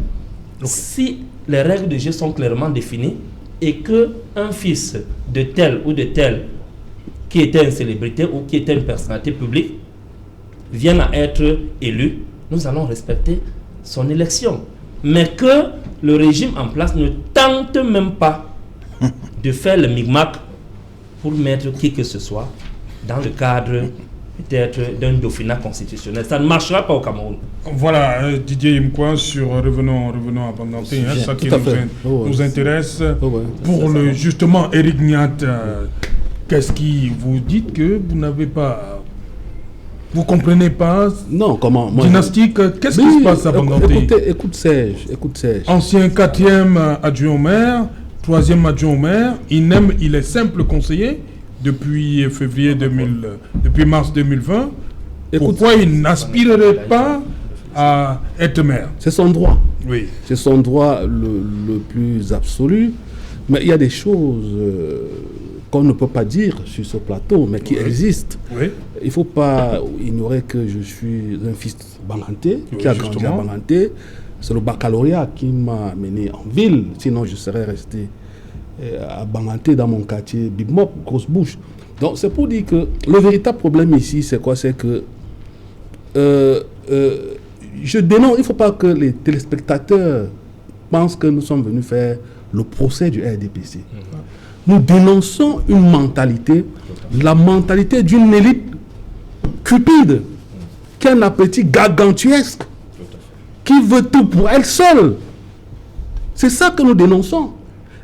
Si les règles de jeu sont clairement définies et qu'un fils de tel ou de tel qui était une célébrité ou qui était une personnalité publique vienne à être élu, nous allons respecter son élection. Mais que le régime en place ne tente même pas de faire le micmac pour mettre qui que ce soit dans le cadre peut-être d'un dauphinat constitutionnel. Ça ne marchera pas au Cameroun. Voilà, Didier Imkwa, revenons à Banganté, ça qui nous intéresse. Pour justement, Eric Niat, qu'est-ce qui vous dites que vous n'avez pas... Vous comprenez pas? Non, comment moi, dynastique, qu'est-ce qui se passe à Banganté? Écoute Serge. Ancien 4e adjoint au maire, 3e adjoint au maire, il est simple conseiller depuis depuis mars 2020. Pourquoi il n'aspirerait pas à être maire? C'est son droit. Oui. C'est son droit le plus absolu. Mais il y a des choses qu'on ne peut pas dire sur ce plateau, mais qui existent. Oui. Il ne faut pas ignorer que je suis un fils banganté, qui a grandi à Banganté. C'est le baccalauréat qui m'a mené en ville, sinon je serais resté à Banganté dans mon quartier Big Mop, Grosse Bouche. Donc c'est pour dire que le véritable problème ici, c'est quoi? C'est que je dénonce, il ne faut pas que les téléspectateurs pensent que nous sommes venus faire le procès du RDPC. Nous dénonçons une mentalité, la mentalité d'une élite cupide, qui a un appétit gargantuesque, qui veut tout pour elle seule. C'est ça que nous dénonçons.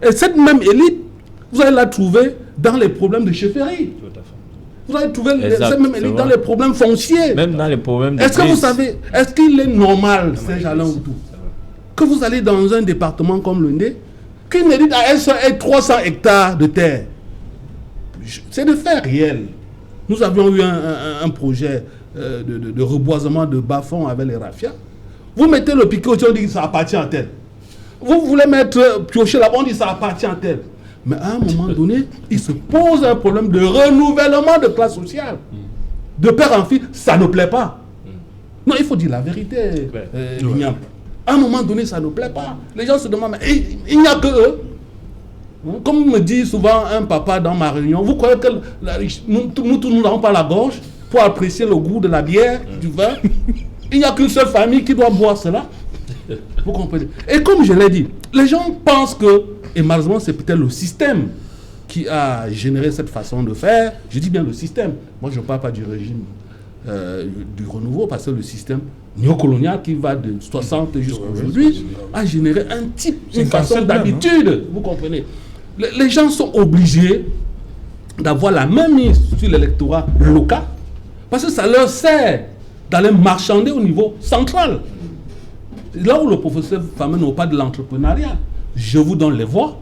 Et cette même élite, vous allez la trouver dans les problèmes de chefferie. Vous allez trouver cette même élite dans les problèmes fonciers. Même dans les problèmes de Est-ce que vous savez, est-ce qu'il est normal, Saint-Jalin ou tout, que vous allez dans un département comme le Ndé, qu'une élite à elle seule ait 300 hectares de terre? C'est de fait réel. Nous avions eu un projet de reboisement de bas-fonds avec les rafias. Vous mettez le piquet, on dit que ça appartient à tel. Vous voulez mettre piocher là-bas, on dit que ça appartient à tel. Mais à un moment donné, il se pose un problème de renouvellement de classe sociale. De père en fille, ça ne plaît pas. Non, il faut dire la vérité, Lignam. À un moment donné, ça ne plaît pas. Les gens se demandent, mais il n'y a que eux. Comme me dit souvent un papa dans ma réunion, vous croyez que nous n'avons pas la gorge pour apprécier le goût de la bière, du vin? Il n'y a qu'une seule famille qui doit boire cela. Vous comprenez? Et comme je l'ai dit, les gens pensent que, et malheureusement c'est peut-être le système qui a généré cette façon de faire. Je dis bien le système. Moi je ne parle pas du régime du renouveau, parce que le système néocolonial qui va de 60 jusqu'à aujourd'hui a généré un type, une façon d'habitude. Vous comprenez? Les gens sont obligés d'avoir la même mise sur l'électorat local parce que ça leur sert d'aller marchander au niveau central. Là où le professeur Famé n'a pas de l'entrepreneuriat, je vous donne les voix,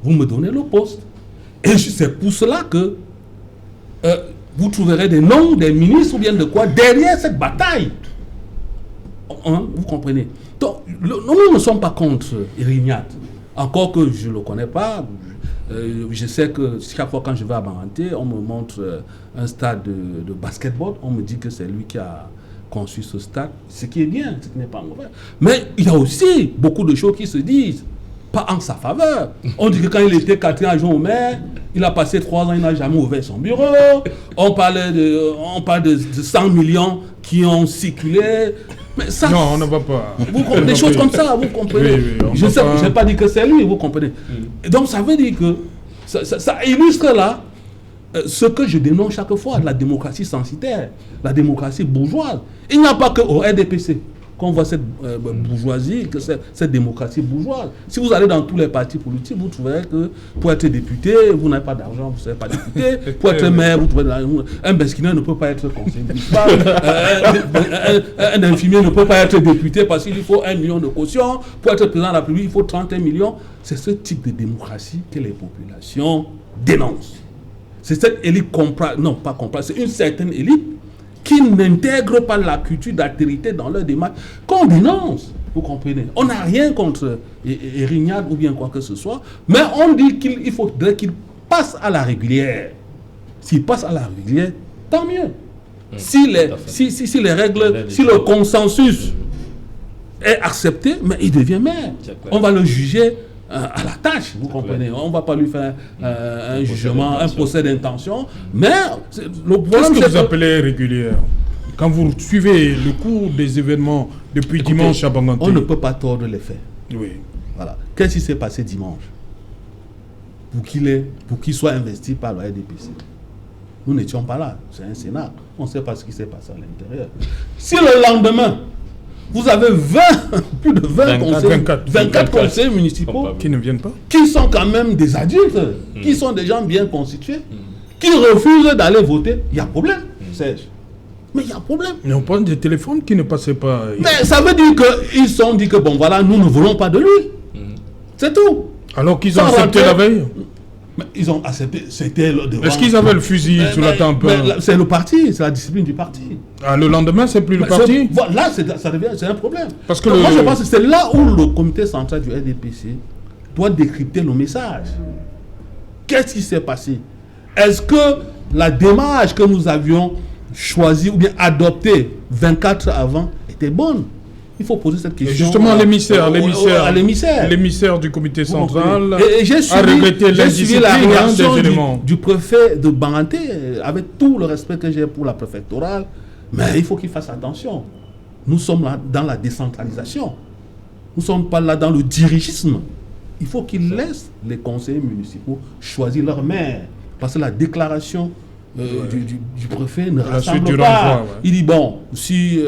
vous me donnez le poste. Et c'est pour cela que vous trouverez des noms des ministres ou bien de quoi derrière cette bataille. Vous comprenez? Donc, nous ne sommes pas contre Irignat. Encore que je ne le connais pas. Je sais que chaque fois quand je vais à Banganté, on me montre un stade de basketball. On me dit que c'est lui qui a conçu ce stade. Ce qui est bien, ce qui n'est pas mauvais. Mais il y a aussi beaucoup de choses qui se disent, pas en sa faveur. On dit que quand il était 4 adjoint au maire, il a passé 3 ans, il n'a jamais ouvert son bureau. On parle de 100 millions qui ont circulé. Mais ça, non, on ne va pas. Vous comprenez, des choses comme ça, vous comprenez. Oui, je n'ai pas dit que c'est lui, vous comprenez. Et donc ça veut dire que ça illustre là ce que je dénonce chaque fois, la démocratie censitaire, la démocratie bourgeoise. Il n'y a pas qu'au RDPC qu'on voit cette bourgeoisie, que cette démocratie bourgeoise. Si vous allez dans tous les partis politiques, vous trouverez que pour être député, vous n'avez pas d'argent, vous ne serez pas député. Pour être maire, vous trouvez un besquineur ne peut pas être conseiller municipal. Un infirmier ne peut pas être député parce qu'il faut 1 million de caution. Pour être président de la République, il faut 31 millions. C'est ce type de démocratie que les populations dénoncent. C'est cette élite c'est une certaine élite qui n'intègrent pas la culture d'altérité dans leur démarche, qu'on dénonce, vous comprenez. On n'a rien contre Irignat ou bien quoi que ce soit, mais on dit qu'il faudrait qu'il passe à la régulière. S'il passe à la régulière, tant mieux. Si les règles, si le consensus est accepté, mais il devient maire. On va le juger à la tâche, vous comprenez. On ne va pas lui faire un jugement, un procès d'intention. Mais le problème, qu'est-ce que vous appelez régulière? Quand vous suivez le cours des événements depuis dimanche à Banganté. On ne peut pas tordre les faits. Oui. Voilà. Qu'est-ce qui s'est passé dimanche pour qu'il soit investi par le RDPC? Nous n'étions pas là. C'est un Sénat. On ne sait pas ce qui s'est passé à l'intérieur. Si le lendemain, vous avez plus de 24 conseillers municipaux qui ne viennent pas, qui sont quand même des adultes, qui sont des gens bien constitués, qui refusent d'aller voter, il y a problème, Serge. Mais il y a problème. Mais on parle des téléphones qui ne passaient pas. Mais ça veut dire qu'ils se sont dit que bon voilà, nous ne voulons pas de lui. C'est tout. Alors qu'ils ont accepté la veille. Mais ils ont accepté, c'était le devant. Est-ce qu'ils avaient le fusil sous la tempe? C'est le parti, c'est la discipline du parti. Ah, le lendemain, c'est plus le parti? Là, ça devient, c'est un problème. Parce que moi, je pense que c'est là où le comité central du RDPC doit décrypter le message. Qu'est-ce qui s'est passé? Est-ce que la démarche que nous avions choisie ou bien adoptée 24 heures avant était bonne? Il faut poser cette question. Et justement, l'émissaire du comité central a regretté l'indiscipline du préfet de Banganté, avec tout le respect que j'ai pour la préfectorale, mais il faut qu'il fasse attention. Nous sommes là dans la décentralisation. Nous ne sommes pas là dans le dirigisme. Il faut qu'il laisse les conseillers municipaux choisir leur maire. Parce que la déclaration du préfet ne rassemble pas. Il dit bon, si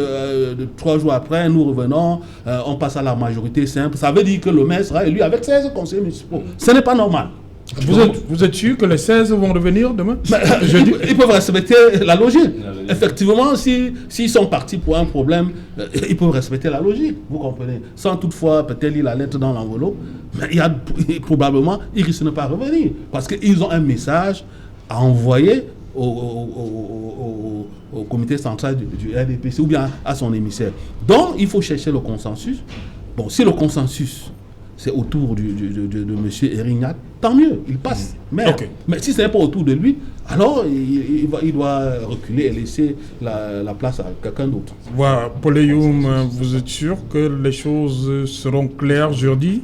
3 jours après nous revenons, on passe à la majorité simple, ça veut dire que le maire sera élu avec 16 conseillers municipaux. Ce n'est pas normal. Vous êtes sûr que les 16 vont revenir demain? Ils peuvent respecter la logique. Effectivement, s'ils sont partis pour un problème, ils peuvent respecter la logique, vous comprenez. Sans toutefois peut-être lire la lettre dans l'enveloppe, mais probablement, ils risquent de ne pas revenir. Parce qu'ils ont un message à envoyer au comité central du RDPC ou bien à son émissaire. Donc, il faut chercher le consensus. Bon, si le consensus, c'est autour de M. Erignat, tant mieux, il passe. Mais si ce n'est pas autour de lui, alors il doit reculer et laisser la place à quelqu'un d'autre. Voilà, Paul Eyoum, vous êtes sûr que les choses seront claires jeudi?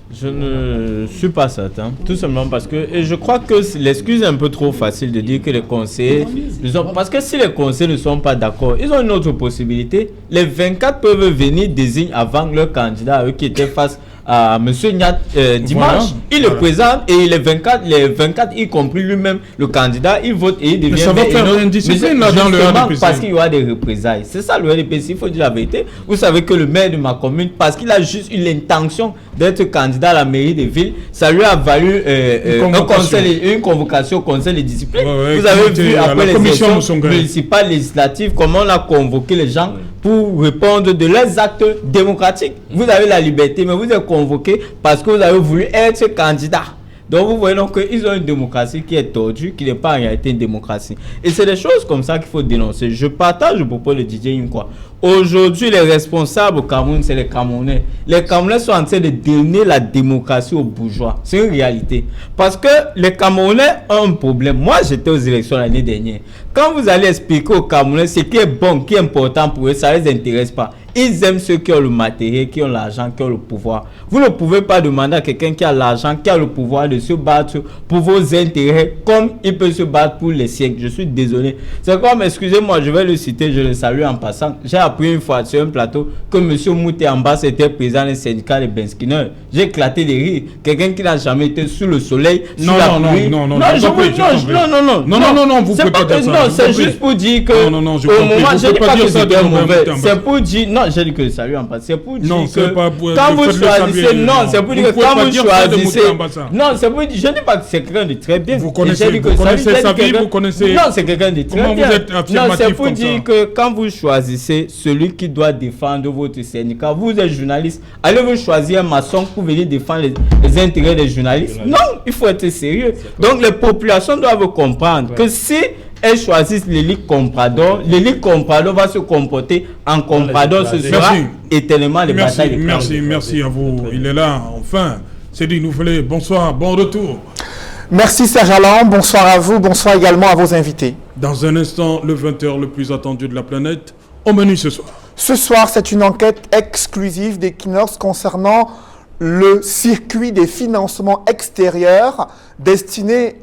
Je ne suis pas certain, tout simplement parce que et je crois que l'excuse est un peu trop facile de dire que les conseillers parce que si les conseillers ne sont pas d'accord, ils ont une autre possibilité. Les 24 peuvent venir désigner avant leur candidat, eux qui étaient face à M. Niat dimanche. Il le présente et les 24, y compris lui-même, le candidat, il vote et il devient. Mais ça va faire une discipline là dans le RDPC. Parce qu'il y aura des représailles. C'est ça le RDPC, il faut dire la vérité. Vous savez que le maire de ma commune, parce qu'il a juste eu l'intention d'être candidat à la mairie de ville, ça lui a valu une convocation au conseil de discipline. Vous avez vu après les élections municipales, législatives, comment on a convoqué les gens pour répondre de leurs actes démocratiques. Vous avez la liberté, mais vous êtes convoqué parce que vous avez voulu être candidat. Donc vous voyez donc qu'ils ont une démocratie qui est tordue, qui n'est pas en réalité une démocratie. Et c'est des choses comme ça qu'il faut dénoncer. Je partage le propos de Didier Imkwa. Aujourd'hui, les responsables au Cameroun, c'est les Camerounais. Les Camerounais sont en train de donner la démocratie aux bourgeois. C'est une réalité. Parce que les Camerounais ont un problème. Moi, j'étais aux élections l'année dernière. Quand vous allez expliquer aux Camerounais ce qui est bon, qui est important pour eux, ça ne les intéresse pas. Ils aiment ceux qui ont le matériel, qui ont l'argent, qui ont le pouvoir. Vous ne pouvez pas demander à quelqu'un qui a l'argent, qui a le pouvoir de se battre pour vos intérêts comme il peut se battre pour les siècles. Je suis désolé. C'est comme, excusez-moi, je vais le citer, je le salue en passant. J'ai appris une fois sur un plateau que M. Mouté Ambas était président des syndicats des Benskineurs. J'ai éclaté de rire. Quelqu'un qui n'a jamais été sous le soleil, sous la pluie. Non, vous pouvez pas dire ça. Non, c'est juste pour dire que au moment, je ne dis pas que c'était mauvais. C'est pour dire, non, j'ai dit que ça lui en passe. C'est pour dire que quand vous choisissez, non, c'est pour dire que quand vous choisissez, non, c'est pour dire, je ne dis pas que c'est quelqu'un de très bien. Vous connaissez sa vie, vous connaissez. Non, c'est quelqu'un de très bien. Comment vous êtes affirmatif? Non, c'est pour dire que quand vous choisissez celui qui doit défendre votre syndicat, vous êtes journaliste, allez-vous choisir un maçon pour venir défendre les intérêts des journalistes? Non, il faut être sérieux. Donc les populations doivent comprendre que si elles choisissent l'élite Comprador va se comporter en Comprador, ce sera éternellement les batailles de merci à vous. Il est là, enfin. Cédric Noufelet, bonsoir, bon retour. Merci Serge Alain, bonsoir à vous, bonsoir également à vos invités. Dans un instant, le 20h le plus attendu de la planète, au menu ce soir. Ce soir, c'est une enquête exclusive d'Equinox concernant le circuit des financements extérieurs destiné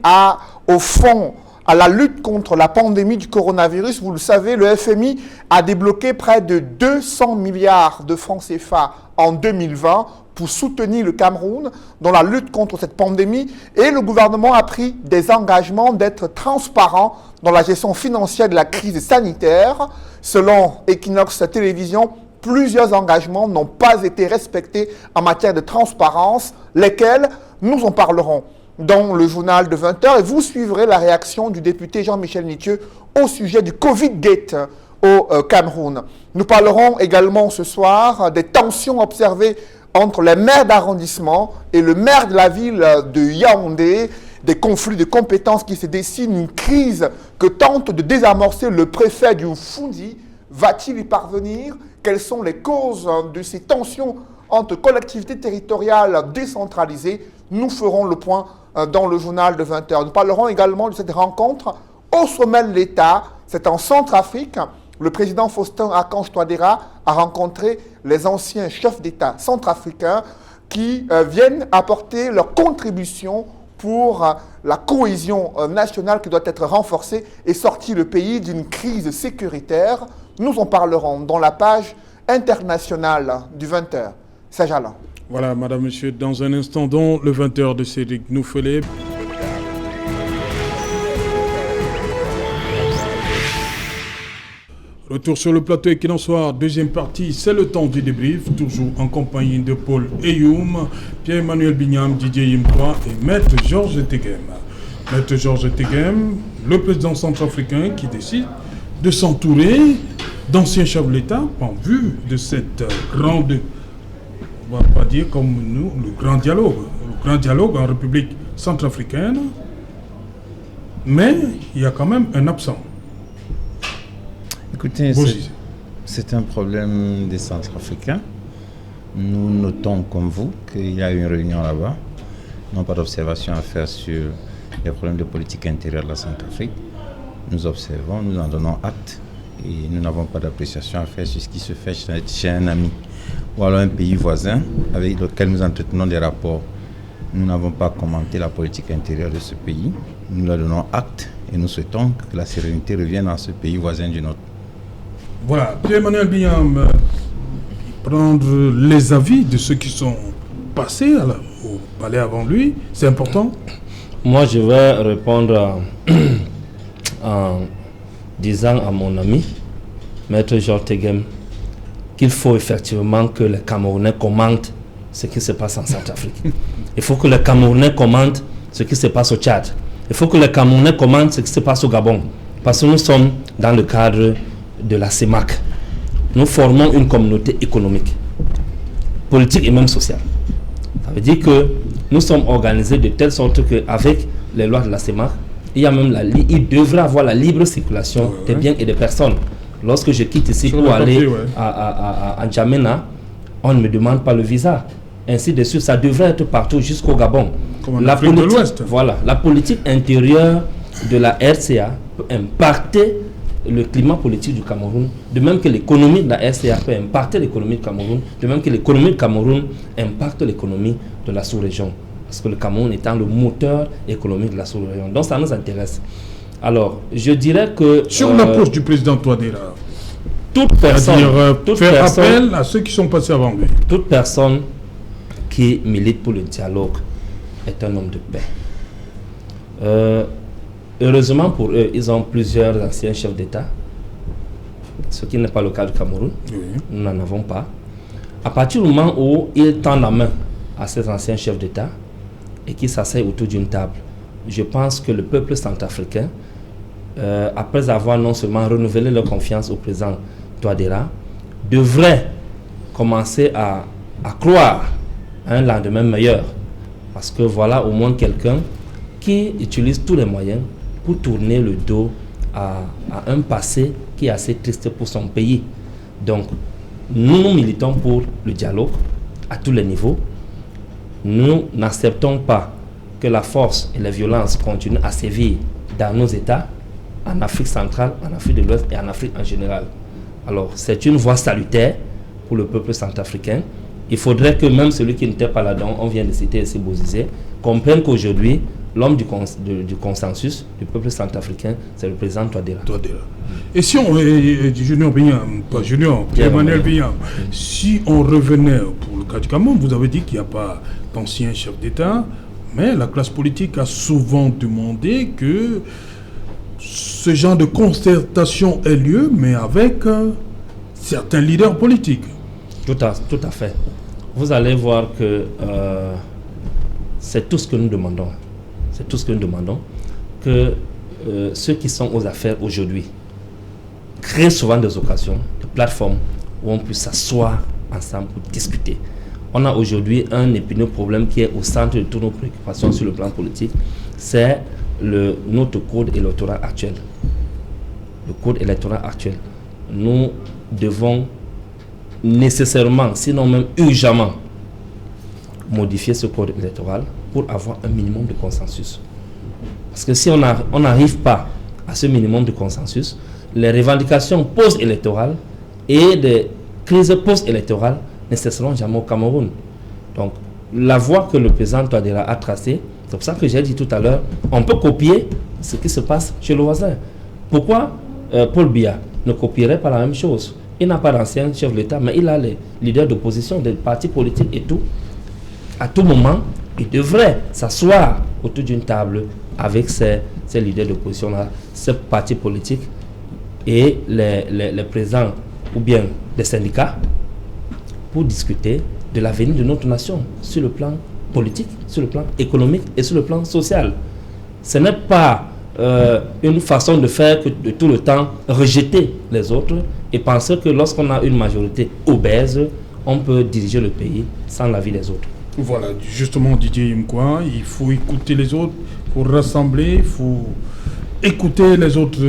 au fonds à la lutte contre la pandémie du coronavirus. Vous le savez, le FMI a débloqué près de 200 milliards de francs CFA en 2020 pour soutenir le Cameroun dans la lutte contre cette pandémie. Et le gouvernement a pris des engagements d'être transparent dans la gestion financière de la crise sanitaire. Selon Equinox Télévision, plusieurs engagements n'ont pas été respectés en matière de transparence, lesquels nous en parlerons dans le journal de 20h. Et vous suivrez la réaction du député Jean-Michel Nitieux au sujet du Covid-Gate au Cameroun. Nous parlerons également ce soir des tensions observées entre les maires d'arrondissement et le maire de la ville de Yaoundé, des conflits de compétences qui se dessinent, une crise que tente de désamorcer le préfet du Foundi. Va-t-il y parvenir? Quelles sont les causes de ces tensions entre collectivités territoriales décentralisées? Nous ferons le point dans le journal de 20h. Nous parlerons également de cette rencontre au sommet de l'État. C'est en Centrafrique. Le président Faustin Archange Touadéra a rencontré les anciens chefs d'État centrafricains qui viennent apporter leur contribution pour la cohésion nationale qui doit être renforcée et sortir le pays d'une crise sécuritaire. Nous en parlerons dans la page internationale du 20h. Sajala. Voilà, madame, monsieur, dans un instant, dans le 20h de Cédric Noufelet. Retour sur le plateau et qu'il en soit, deuxième partie, c'est le temps du débrief, toujours en compagnie de Paul Eyoum, Pierre-Emmanuel Bignam, Didier Imkwa et Maître Georges Tegem. Maître Georges Tegem, le président centrafricain qui décide de s'entourer d'anciens chefs de l'État en vue de cette grande, on va pas dire comme nous, le grand dialogue en République centrafricaine, mais il y a quand même un absent. Écoutez, c'est un problème des Centrafricains. Nous notons comme vous qu'il y a eu une réunion là-bas. Nous n'avons pas d'observation à faire sur les problèmes de politique intérieure de la Centrafrique. Nous observons, nous en donnons acte et nous n'avons pas d'appréciation à faire sur ce qui se fait chez un ami ou alors un pays voisin avec lequel nous entretenons des rapports. Nous n'avons pas commenté la politique intérieure de ce pays. Nous leur donnons acte et nous souhaitons que la sérénité revienne dans ce pays voisin du nôtre. Voilà, Pierre-Emmanuel Biam, prendre les avis de ceux qui sont passés au palais avant lui, c'est important. Moi, je vais répondre en disant à mon ami, Maître Georges Teghem, qu'il faut effectivement que les Camerounais commentent ce qui se passe en Centrafrique. Il faut que les Camerounais commentent ce qui se passe au Tchad. Il faut que les Camerounais commentent ce qui se passe au Gabon. Parce que nous sommes dans le cadre de la CEMAC. Nous formons une communauté économique, politique et même sociale. Ça veut dire que nous sommes organisés de telle sorte qu'avec les lois de la CEMAC, il devrait avoir la libre circulation des biens et des personnes. Lorsque je quitte ici pour aller à N'Djamena, on ne me demande pas le visa. Ainsi de suite, ça devrait être partout jusqu'au Gabon. La politique de l'Ouest. Voilà, la politique intérieure de la RCA peut impacter le climat politique du Cameroun, de même que l'économie de la RCA peut impacter l'économie du Cameroun, de même que l'économie du Cameroun impacte l'économie de la sous-région. Parce que le Cameroun étant le moteur économique de la sous-région. Donc ça nous intéresse. Alors, je dirais que... Sur l'approche du président Touadéra, toute personne... faire appel à ceux qui sont passés avant lui. Toute personne qui milite pour le dialogue est un homme de paix. Heureusement pour eux, ils ont plusieurs anciens chefs d'État, ce qui n'est pas le cas du Cameroun. Oui. Nous n'en avons pas. À partir du moment où ils tendent la main à ces anciens chefs d'État et qui s'asseyent autour d'une table, je pense que le peuple centrafricain, après avoir non seulement renouvelé leur confiance au président Touadéra, devrait commencer à croire à un lendemain meilleur. Parce que voilà au moins quelqu'un qui utilise tous les moyens pour tourner le dos à un passé qui est assez triste pour son pays. Donc, nous militons pour le dialogue à tous les niveaux. Nous n'acceptons pas que la force et la violence continuent à sévir dans nos États, en Afrique centrale, en Afrique de l'Ouest et en Afrique en général. Alors, c'est une voie salutaire pour le peuple centrafricain. Il faudrait que même celui qui n'était pas là-dedans, on vient de citer ici Bozizé, comprenne qu'aujourd'hui, l'homme du consensus du peuple centrafricain, c'est le président Touadéra. Et si on... Pierre-Emmanuel Biam, si on revenait pour le cas du Cameroun, vous avez dit qu'il n'y a pas d'ancien chef d'État, mais la classe politique a souvent demandé que ce genre de concertation ait lieu, mais avec certains leaders politiques. Tout à fait. Vous allez voir que c'est tout ce que nous demandons. C'est tout ce que nous demandons. Que ceux qui sont aux affaires aujourd'hui créent souvent des occasions, des plateformes où on peut s'asseoir ensemble pour discuter. On a aujourd'hui un épineux problème qui est au centre de toutes nos préoccupations sur le plan politique. C'est notre code électoral actuel. Le code électoral actuel. Nous devons nécessairement, sinon même urgemment, modifier ce code électoral pour avoir un minimum de consensus. Parce que si on n'arrive pas à ce minimum de consensus, les revendications post-électorales et des crises post-électorales ne cesseront jamais au Cameroun. Donc, la voie que le président Touadéra a tracée, c'est pour ça que j'ai dit tout à l'heure, on peut copier ce qui se passe chez le voisin. Pourquoi Paul Biya ne copierait pas la même chose? Il n'a pas d'ancien chef de l'État, mais il a les leaders d'opposition, des partis politiques et tout. À tout moment, il devrait s'asseoir autour d'une table avec ces leaders d'opposition-là, ces partis politiques et les présidents ou bien des syndicats pour discuter de l'avenir de notre nation sur le plan politique, sur le plan économique et sur le plan social. Ce n'est pas une façon de faire que de tout le temps rejeter les autres et penser que lorsqu'on a une majorité obèse, on peut diriger le pays sans l'avis des autres. Voilà, justement Didier Imkwa, il faut écouter les autres, il faut rassembler, il faut écouter les autres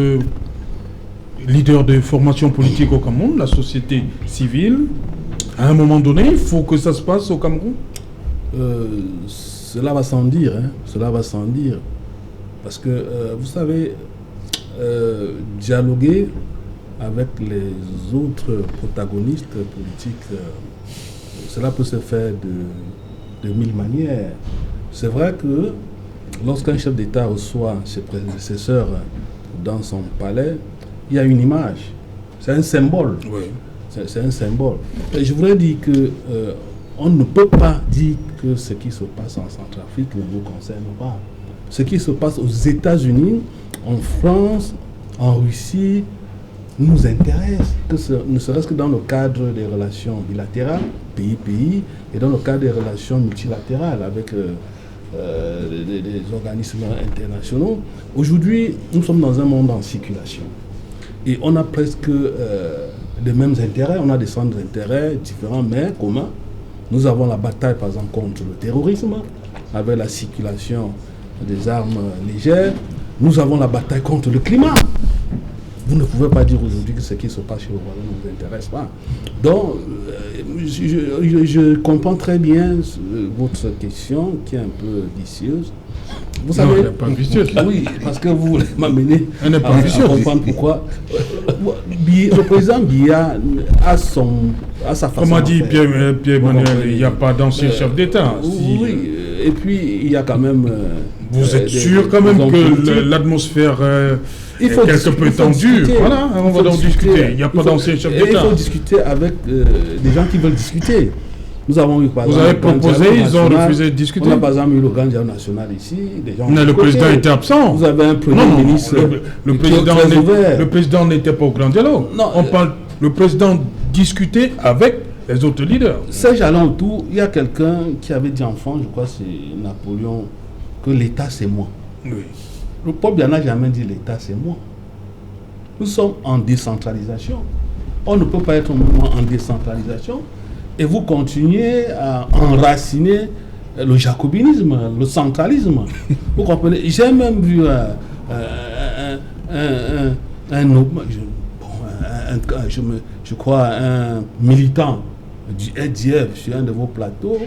leaders de formation politique au Cameroun, la société civile. À un moment donné, il faut que ça se passe au Cameroun. Cela va sans dire, hein. Cela va sans dire. Parce que, vous savez, dialoguer avec les autres protagonistes politiques, cela peut se faire de mille manières. C'est vrai que lorsqu'un chef d'État reçoit ses prédécesseurs dans son palais, il y a une image. C'est un symbole. Oui. C'est un symbole. Et je voudrais dire que on ne peut pas dire que ce qui se passe en Centrafrique ne nous concerne pas. Ce qui se passe aux États-Unis, en France, en Russie, nous intéresse, ne serait-ce que dans le cadre des relations bilatérales, pays-pays, et dans le cadre des relations multilatérales avec des organismes internationaux. Aujourd'hui, nous sommes dans un monde en circulation. Et on a presque les mêmes intérêts, on a des centres d'intérêt différents, mais communs. Nous avons la bataille, par exemple, contre le terrorisme, avec la circulation des armes légères. Nous avons la bataille contre le climat. Vous ne pouvez pas dire aujourd'hui que ce qui se passe chez vos voisins ne vous intéresse pas. Donc, je comprends très bien votre question, qui est un peu vicieuse. Vous savez, non, elle n'est pas vicieuse. Oui, parce que vous voulez m'amener à comprendre pourquoi. Le président Biya a sa façon. Comment dit de faire. Pierre Emmanuel, il n'y a pas d'ancien chef d'État. Oui, et puis il y a quand même... vous êtes sûr quand même que l'atmosphère est quelque peu tendue. Voilà, on va donc discuter. Il n'y a pas d'ancien chef d'État. Il faut discuter avec des gens qui veulent discuter. Nous avons eu, par vous exemple, avez proposé, ils ont refusé de discuter. On a par exemple eu le grand dialogue national ici. Mais le président était absent. Vous avez un premier ministre. Le président n'était pas au grand dialogue. Non, on parle, le président discutait avec les autres leaders. Ces jalons autour, il y a quelqu'un qui avait dit enfant, je crois que c'est Napoléon, que l'État c'est moi. Oui. Le Paul Biya n'a jamais dit l'État c'est moi. Nous sommes en décentralisation. On ne peut pas être au moment en décentralisation et vous continuez à enraciner le jacobinisme, le centralisme. Vous comprenez? J'ai même vu je crois un militant du RDF sur un de vos plateaux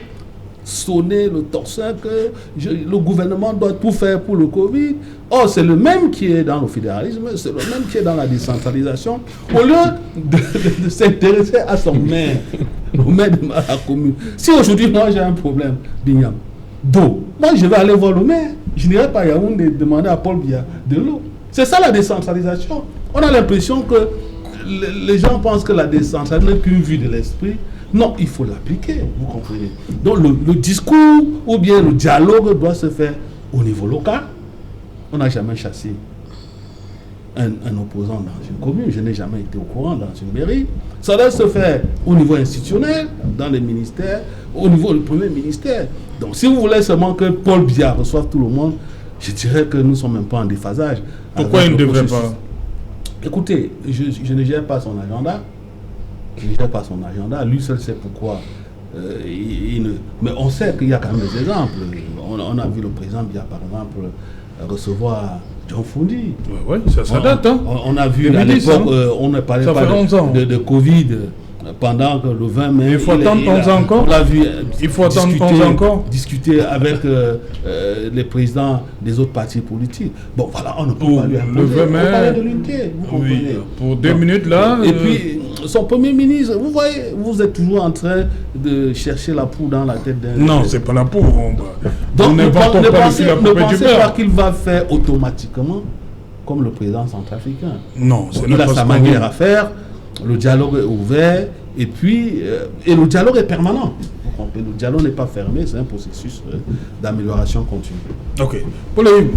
sonner le tocsin que le gouvernement doit tout faire pour le Covid. Or, c'est le même qui est dans le fédéralisme, c'est le même qui est dans la décentralisation. Au lieu de s'intéresser à son maire, le maire de la commune. Si aujourd'hui, moi, j'ai un problème, Bignam, d'eau, moi, je vais aller voir le maire. Je n'irai pas à Yaoundé demander à Paul Biya de l'eau. C'est ça la décentralisation. On a l'impression que les gens pensent que la décentralisation n'est qu'une vue de l'esprit. Non, il faut l'appliquer, vous comprenez. Donc le discours ou bien le dialogue doit se faire au niveau local. On n'a jamais chassé un opposant dans une commune. Je n'ai jamais été au courant dans une mairie. Ça doit se faire au niveau institutionnel, dans les ministères, au niveau du premier ministère. Donc si vous voulez seulement que Paul Biya reçoive tout le monde, je dirais que nous ne sommes même pas en déphasage. Pourquoi il ne devrait pas? Écoutez, je ne gère pas son agenda. Il ne gère pas son agenda. Lui seul sait pourquoi. Mais on sait qu'il y a quand même des exemples. On a vu le président Biya, par exemple, recevoir John Fundi. Oui, ça date. Hein. On a vu à l'époque, on ne parlait pas de Covid pendant le 20 mai. Il faut attendre 11 ans encore. On l'a vu discuter avec les présidents des autres partis politiques. Bon, voilà, on ne peut pas lui imposer. Le 20 mai, on parlait de l'unité, vous comprenez. Pour 2 minutes là. Et puis, son premier ministre, vous voyez, vous êtes toujours en train de chercher la poudre dans la tête d'un... Non, c'est pas la poudre. Donc, ne pensez pas qu'il va faire automatiquement comme le président centrafricain. Non, c'est il a sa manière à faire. Le dialogue est ouvert et puis le dialogue est permanent. Le dialogue n'est pas fermé, c'est un processus d'amélioration continue. Ok. Pauline.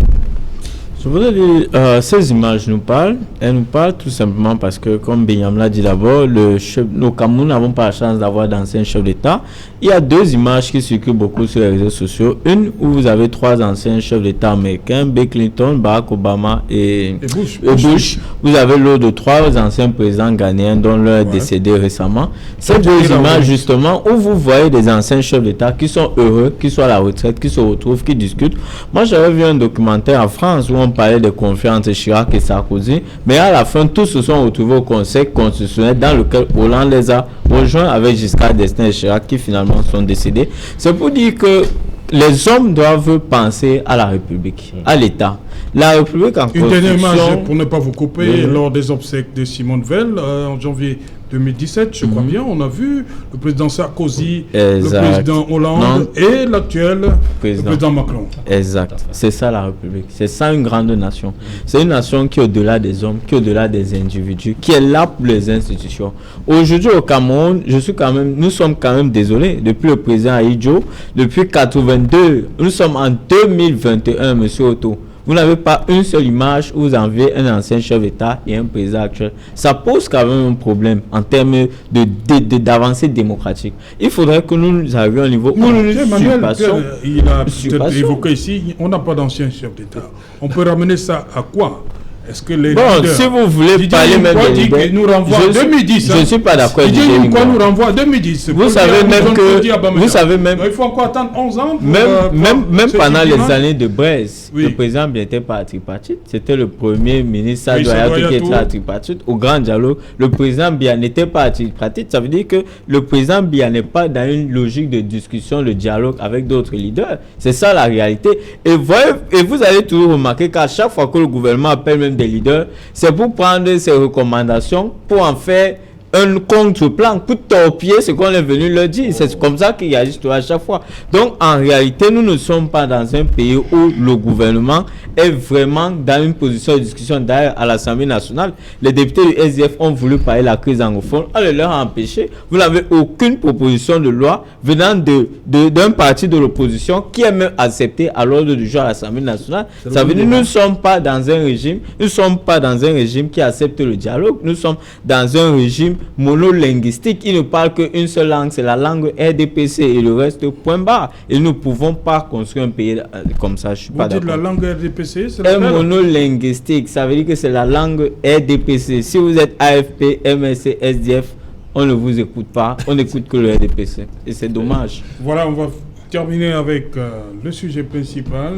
Je voudrais dire, ces images nous parlent. Elles nous parlent tout simplement parce que, comme Bignam l'a dit d'abord, nos Cameroun n'avons pas la chance d'avoir d'anciens chefs d'État. Il y a 2 images qui circulent beaucoup sur les réseaux sociaux. Une où vous avez 3 anciens chefs d'État américains, Bill Clinton, Barack Obama et Bush. Vous avez l'autre de 3 anciens présidents ghanéens dont l'un est décédé récemment. Ces 2 images, justement, où vous voyez des anciens chefs d'État qui sont heureux, qui sont à la retraite, qui se retrouvent, qui discutent. Moi, j'avais vu un documentaire en France où on parlé des conflits entre Chirac et Sarkozy, mais à la fin, tous se sont retrouvés au Conseil constitutionnel dans lequel Hollande les a rejoints avec Giscard d'Estaing et Chirac qui finalement sont décédés. C'est pour dire que les hommes doivent penser à la République, à l'État. La République en Une dernière image construction... pour ne pas vous couper. Lors des obsèques de Simone Veil en janvier 2017, je crois bien, on a vu le président Sarkozy, le président Hollande et l'actuel président Macron. Exact. C'est ça la République. C'est ça une grande nation. C'est une nation qui est au-delà des hommes, qui est au-delà des individus, qui est là pour les institutions. Aujourd'hui au Cameroun, nous sommes quand même désolés. Depuis le président Ahidjo, depuis 82, nous sommes en 2021, monsieur Otto. Vous n'avez pas une seule image où vous avez un ancien chef d'État et un président actuel. Ça pose quand même un problème en termes d'avancée démocratique. Il faudrait que nous arrivions au niveau où nous surpassons. Il a peut-être évoqué ici, on n'a pas d'ancien chef d'État. On peut ramener ça à quoi? Est-ce que les leaders, si vous voulez parler même des leaders, nous renvoie à 2010. Je ne suis pas d'accord. Pourquoi nous renvoie à 2010? Vous savez même que... Il faut encore attendre 11 ans pour... Même pendant les années de Braise, le président Biya n'était pas à tripartite. C'était le premier ministre Sadoyatou qui était à tripartite. Au grand dialogue, le président Biya n'était pas à tripartite. Ça veut dire que le président Biya n'est pas dans une logique de discussion, de dialogue avec d'autres leaders. C'est ça la réalité. Et vous allez toujours remarquer qu'à chaque fois que le gouvernement appelle même des leaders, c'est pour prendre ces recommandations, pour en faire un contre-plan, pour torpiller ce qu'on est venu leur dire. C'est comme ça qu'ils agissent à chaque fois. Donc en réalité, nous ne sommes pas dans un pays où le gouvernement est vraiment dans une position de discussion. D'ailleurs, à l'Assemblée nationale, les députés du SDF ont voulu parler de la crise anglophone. On les leur a empêché. Vous n'avez aucune proposition de loi venant d'un parti de l'opposition qui est même accepté à l'ordre du jour à l'Assemblée nationale. Ça veut dire que nous ne sommes pas dans un régime, qui accepte le dialogue. Nous sommes dans un régime monolinguistique. Il ne parle qu'une seule langue, c'est la langue RDPC et le reste point barre. Et nous ne pouvons pas construire un pays comme ça. Je suis pas d'accord. La langue RDPC, c'est la monolinguistique, ça veut dire que c'est la langue RDPC. Si vous êtes AFP, MSC, SDF, on ne vous écoute pas, on n'écoute que le RDPC. Et c'est dommage. Voilà, on va terminer avec le sujet principal.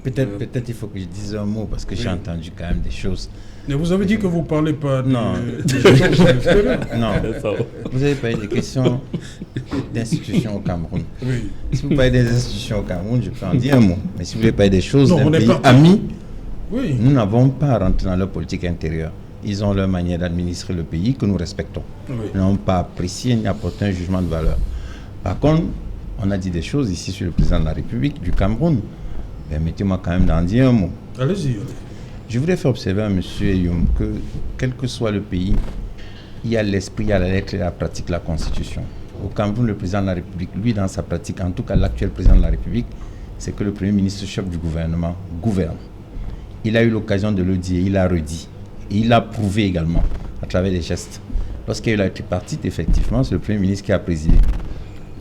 Peut-être il faut que je dise un mot parce que j'ai entendu quand même des choses. Mais vous avez dit que vous ne parlez pas de... Non. Non. Vous avez parlé des questions d'institutions au Cameroun. Oui. Si vous parlez des institutions au Cameroun, je peux en dire un mot. Mais si vous voulez parler des choses d'un pays ami, nous n'avons pas à rentrer dans leur politique intérieure. Ils ont leur manière d'administrer le pays que nous respectons. Oui. Nous n'avons pas apprécié ni apporté un jugement de valeur. Par contre, on a dit des choses ici sur le président de la République du Cameroun. Permettez-moi quand même d'en dire un mot. Allez-y. Je voudrais faire observer à M. Eyoum que, quel que soit le pays, il y a l'esprit, il y a la lettre et la pratique de la Constitution. Au Cameroun, le président de la République, lui, dans sa pratique, en tout cas l'actuel président de la République, c'est que le Premier ministre, chef du gouvernement, gouverne. Il a eu l'occasion de le dire, il a redit. Et il l'a prouvé également, à travers des gestes. Lorsqu'il y a eu la tripartite, effectivement, c'est le Premier ministre qui a présidé.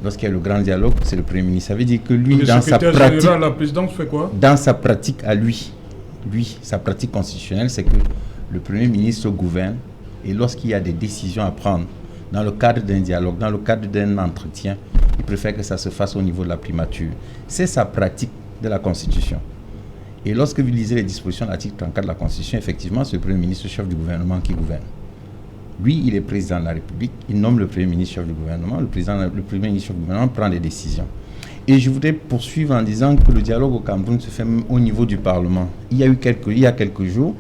Lorsqu'il y a eu le grand dialogue, c'est le Premier ministre. Ça veut dire que lui, dans sa pratique... général, la présidence fait quoi? Dans sa pratique à lui, sa pratique constitutionnelle, c'est que le Premier ministre gouverne et lorsqu'il y a des décisions à prendre dans le cadre d'un dialogue, dans le cadre d'un entretien, il préfère que ça se fasse au niveau de la primature. C'est sa pratique de la Constitution. Et lorsque vous lisez les dispositions de l'article 34 de la Constitution, effectivement, c'est le Premier ministre chef du gouvernement qui gouverne. Lui, il est président de la République, il nomme le Premier ministre chef du gouvernement, le Premier ministre chef du gouvernement prend des décisions. Et je voudrais poursuivre en disant que le dialogue au Cameroun se fait même au niveau du Parlement. Il y a quelques jours,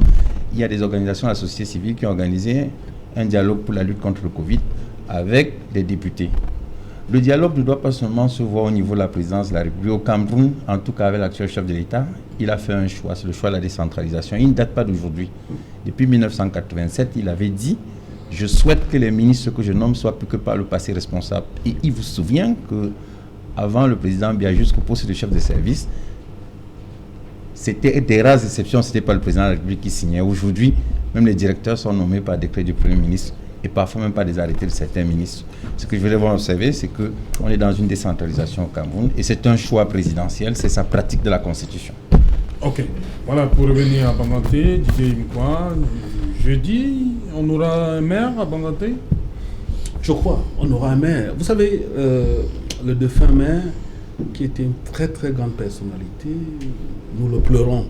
il y a des organisations de la société civile qui ont organisé un dialogue pour la lutte contre le Covid avec des députés. Le dialogue ne doit pas seulement se voir au niveau de la présidence de la République. Au Cameroun, en tout cas avec l'actuel chef de l'État, il a fait un choix, c'est le choix de la décentralisation. Il ne date pas d'aujourd'hui. Depuis 1987, il avait dit « Je souhaite que les ministres que je nomme soient plus que par le passé responsables ». Et il vous souvient que avant le président Biya jusqu'au poste de chef de service, c'était des rares exceptions, c'était pas le président de la République qui signait. Aujourd'hui, même les directeurs sont nommés par décret du Premier ministre et parfois même par des arrêtés de certains ministres. Ce que je voulais voir observer, c'est qu'on est dans une décentralisation au Cameroun et c'est un choix présidentiel, c'est sa pratique de la Constitution. Ok, voilà, pour revenir à Banganté, Didier Imkwa, jeudi, on aura un maire à Banganté? Je crois, on aura un maire. Vous savez, le défunt maire, qui était une très très grande personnalité, nous le pleurons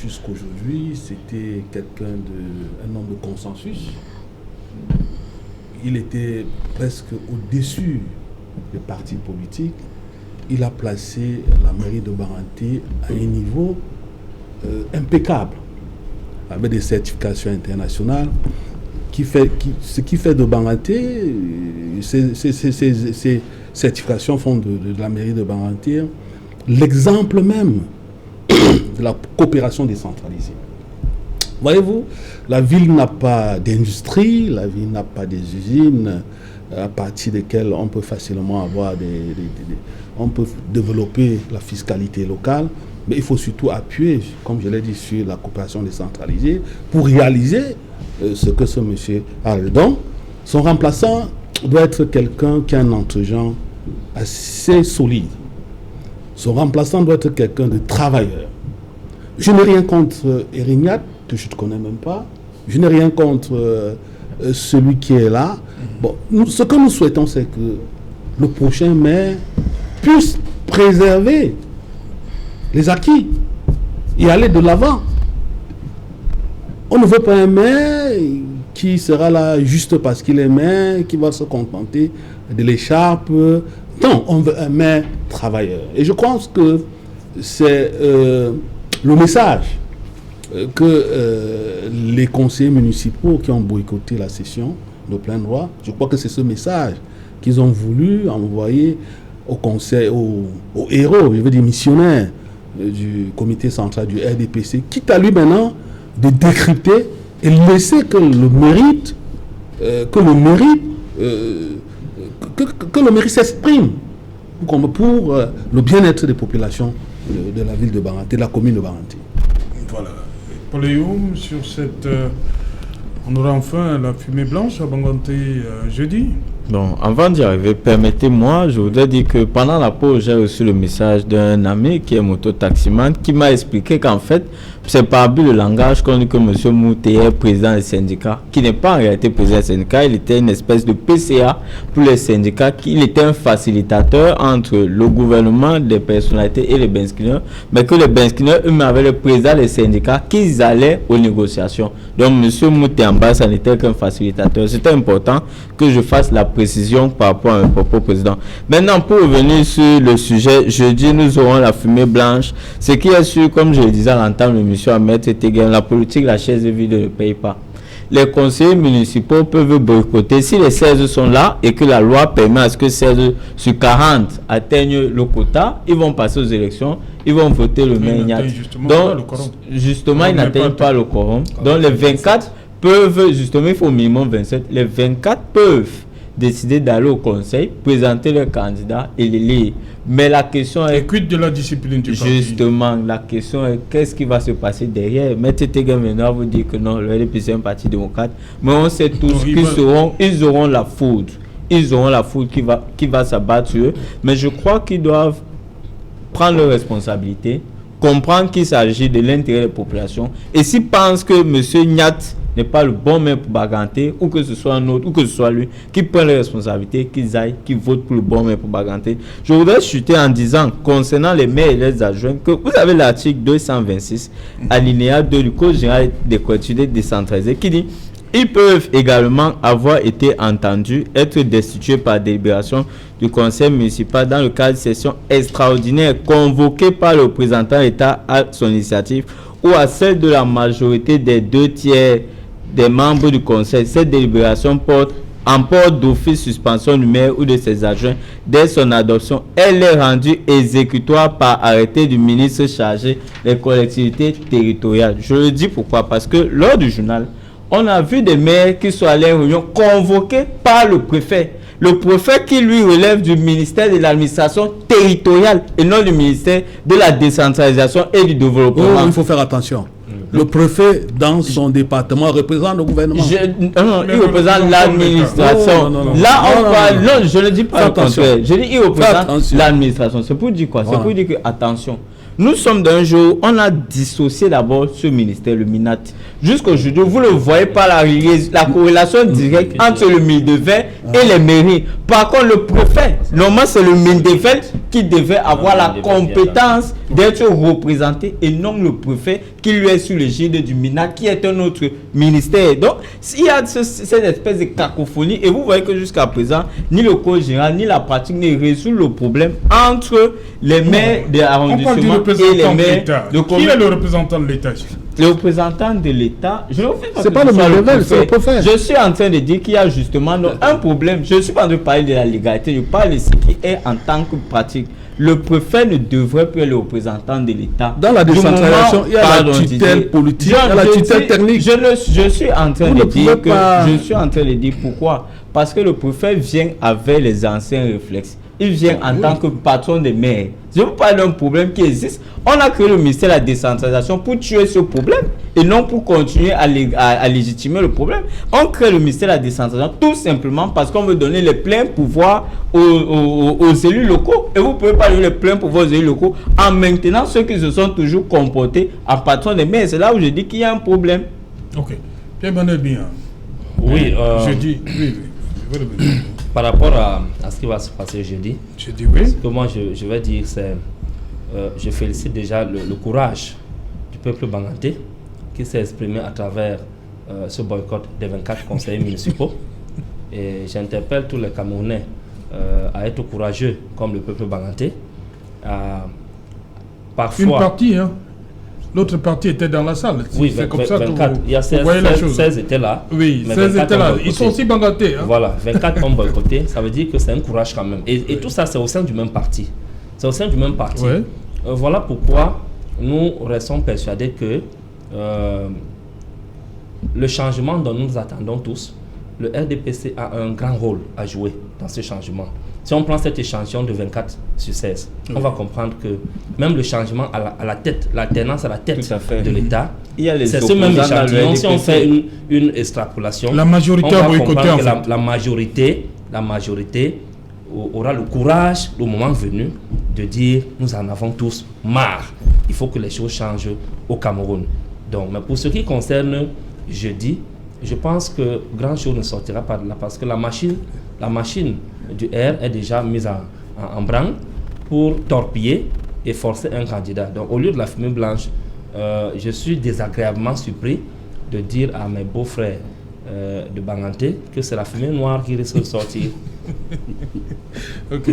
jusqu'aujourd'hui, c'était un homme de consensus. Il était presque au-dessus des partis politiques. Il a placé la mairie de Baranté à un niveau impeccable, avec des certifications internationales. Ce qui fait de Baranté, ces certifications font de la mairie de Baranté l'exemple même de la coopération décentralisée. Voyez-vous, la ville n'a pas d'industrie, la ville n'a pas des usines à partir desquelles on peut facilement avoir on peut développer la fiscalité locale, mais il faut surtout appuyer, comme je l'ai dit, sur la coopération décentralisée pour réaliser ce que ce monsieur a. Donc, son remplaçant doit être quelqu'un qui a un entregent assez solide. Son remplaçant doit être quelqu'un de travailleur. Je n'ai rien contre Erignac, que je ne connais même pas. Je n'ai rien contre celui qui est là. Bon, ce que nous souhaitons, c'est que le prochain maire puisse préserver les acquis et aller de l'avant. On ne veut pas un maire qui sera là juste parce qu'il est maire, qui va se contenter de l'écharpe. Non, on veut un maire travailleur. Et je pense que c'est le message que les conseillers municipaux qui ont boycotté la session de plein droit, je crois que c'est ce message qu'ils ont voulu envoyer au conseil, aux héros, je veux dire missionnaires du comité central du RDPC, quitte à lui maintenant de décrypter et laisser que le mérite s'exprime pour le bien-être des populations de la ville de Baranté, de la commune de Baranté. Voilà. Poléum, sur cette... on aura enfin la fumée blanche à Baranté jeudi. Bon, avant d'y arriver, permettez-moi, je voudrais dire que pendant la pause, j'ai reçu le message d'un ami qui est mototaximan qui m'a expliqué qu'en fait, c'est par abus de langage qu'on dit que M. Mouté est président des syndicats, qui n'est pas en réalité président des syndicats, il était une espèce de PCA pour les syndicats, il était un facilitateur entre le gouvernement, des personnalités et les benskinaires, mais que les benskinaires eux-mêmes avaient le président des syndicats, qu'ils allaient aux négociations. Donc M. Mouté en bas, ça n'était qu'un facilitateur. C'était important que je fasse la précision par rapport à un propos président. Maintenant, pour revenir sur le sujet, jeudi, nous aurons la fumée blanche. Ce qui est sûr, comme je le disais à l'entame de l'émission à Maître Téguin, la politique, la chaise vide ne paye pas. Les conseillers municipaux peuvent boycotter si les 16 sont là et que la loi permet à ce que 16 sur 40 atteignent le quota, ils vont passer aux élections, ils vont voter le maire Ignat. Donc, justement, ils n'atteignent pas le quorum. Donc, les 24 peuvent, justement, il faut au minimum 27, les 24 peuvent décider d'aller au conseil, présenter leurs candidats et les lire. Mais la question est... quid de la discipline du parti? Justement, la question est qu'est-ce qui va se passer derrière? Maître Téguin maintenant vous dit que non, le LDP c'est un parti démocrate, mais on sait tous qu'ils auront la foudre. Ils auront la foudre qui va s'abattre sur eux. Mais je crois qu'ils doivent prendre leurs responsabilités, comprendre qu'il s'agit de l'intérêt des populations. Et s'ils pensent que M. Ignat n'est pas le bon maire pour Baganté, ou que ce soit un autre, ou que ce soit lui, qui prenne les responsabilités, qu'ils aillent, qu'ils votent pour le bon maire pour Baganté. Je voudrais chuter en disant, concernant les maires et les adjoints, que vous avez l'article 226, alinéa 2 du Code général des collectivités décentralisées, qui dit ils peuvent également avoir été entendus, être destitués par délibération du conseil municipal dans le cadre de session extraordinaire convoquée par le représentant de l'État à son initiative ou à celle de la majorité des 2/3 des membres du conseil. Cette délibération emporte d'office suspension du maire ou de ses adjoints dès son adoption. Elle est rendue exécutoire par arrêté du ministre chargé des collectivités territoriales. Je le dis pourquoi? Parce que lors du journal, on a vu des maires qui sont allés en réunion convoqués par le préfet. Le préfet qui lui relève du ministère de l'administration territoriale et non du ministère de la décentralisation et du développement. Oh, il faut faire attention. Le préfet, dans son département, représente le gouvernement. Non, il représente l'administration. Là, on parle. Non, je ne dis pas le contraire. Je dis il représente l'administration. C'est pour dire quoi? Voilà. C'est pour dire que, attention, nous sommes d'un jour, on a dissocié d'abord ce ministère, le MINAT. Jusqu'aujourd'hui, vous ne voyez pas la corrélation directe entre le MINDEVEL et les mairies. Par contre, le préfet, normalement, c'est le MINDEVEL qui devait avoir la compétence d'être représenté et non le préfet qui lui est sur l'égide du MINA, qui est un autre ministère. Donc, s'il y a cette espèce de cacophonie, et vous voyez que jusqu'à présent, ni le code général, ni la pratique ne résout le problème entre les maires de l'arrondissement et les maires de commune. Qui est le représentant de l'État? Le représentant de l'État, je ne fais pas. C'est pas le maire, c'est le préfet. Je suis en train de dire qu'il y a justement un problème. Je ne suis pas en train de parler de la légalité, je parle de ce qui est en tant que pratique. Le préfet ne devrait plus être le représentant de l'État. Dans la décentralisation, il y a la tutelle politique, il y a la tutelle technique. Je suis en train de dire pourquoi. Parce que le préfet vient avec les anciens réflexes. Il vient en tant que patron des maires. Je vous parle d'un problème qui existe. On a créé le ministère de la décentralisation pour tuer ce problème et non pour continuer à légitimer le problème. On crée le ministère de la décentralisation tout simplement parce qu'on veut donner les pleins pouvoirs aux élus locaux. Et vous ne pouvez pas donner les pleins pouvoirs aux élus locaux en maintenant ceux qui se sont toujours comportés en patron des maires. C'est là où je dis qu'il y a un problème. Ok. Pierre-Emmanuel Bihan. Oui. Je dis... Oui. Par rapport à ce qui va se passer jeudi, Je dis oui. ce que moi je vais dire, c'est je félicite déjà le courage du peuple bangantais qui s'est exprimé à travers ce boycott des 24 conseillers municipaux. Et j'interpelle tous les Camerounais à être courageux comme le peuple bangantais. Parfois, Une partie, hein. L'autre partie était dans la salle. Oui, c'est comme ça 24. que Il y a 16 étaient là. Oui, mais 16 étaient là. Ils sont boycottés. aussi bangatés. Hein. Voilà, 24 ont boycotté. Ça veut dire que c'est un courage quand même. Et tout ça, c'est au sein du même parti. C'est au sein du même parti. Ouais. Voilà pourquoi nous restons persuadés que le changement dont nous attendons tous, le RDPC a un grand rôle à jouer dans ce changement. Si on prend cet échantillon de 24 sur 16, on va comprendre que même le changement à la tête, l'alternance à la tête de l'État, c'est ce même échantillon. Si on fait une extrapolation, la majorité on va a boycotté comprendre en que fait. la majorité aura le courage, le moment venu, de dire nous en avons tous marre. Il faut que les choses changent au Cameroun. Donc, mais pour ce qui concerne jeudi, je pense que grand chose ne sortira pas de là parce que la machine du R est déjà mise en branle pour torpiller et forcer un candidat. Donc, au lieu de la fumée blanche, je suis désagréablement surpris de dire à mes beaux-frères de Banganté que c'est la fumée noire qui risque de sortir. Ok.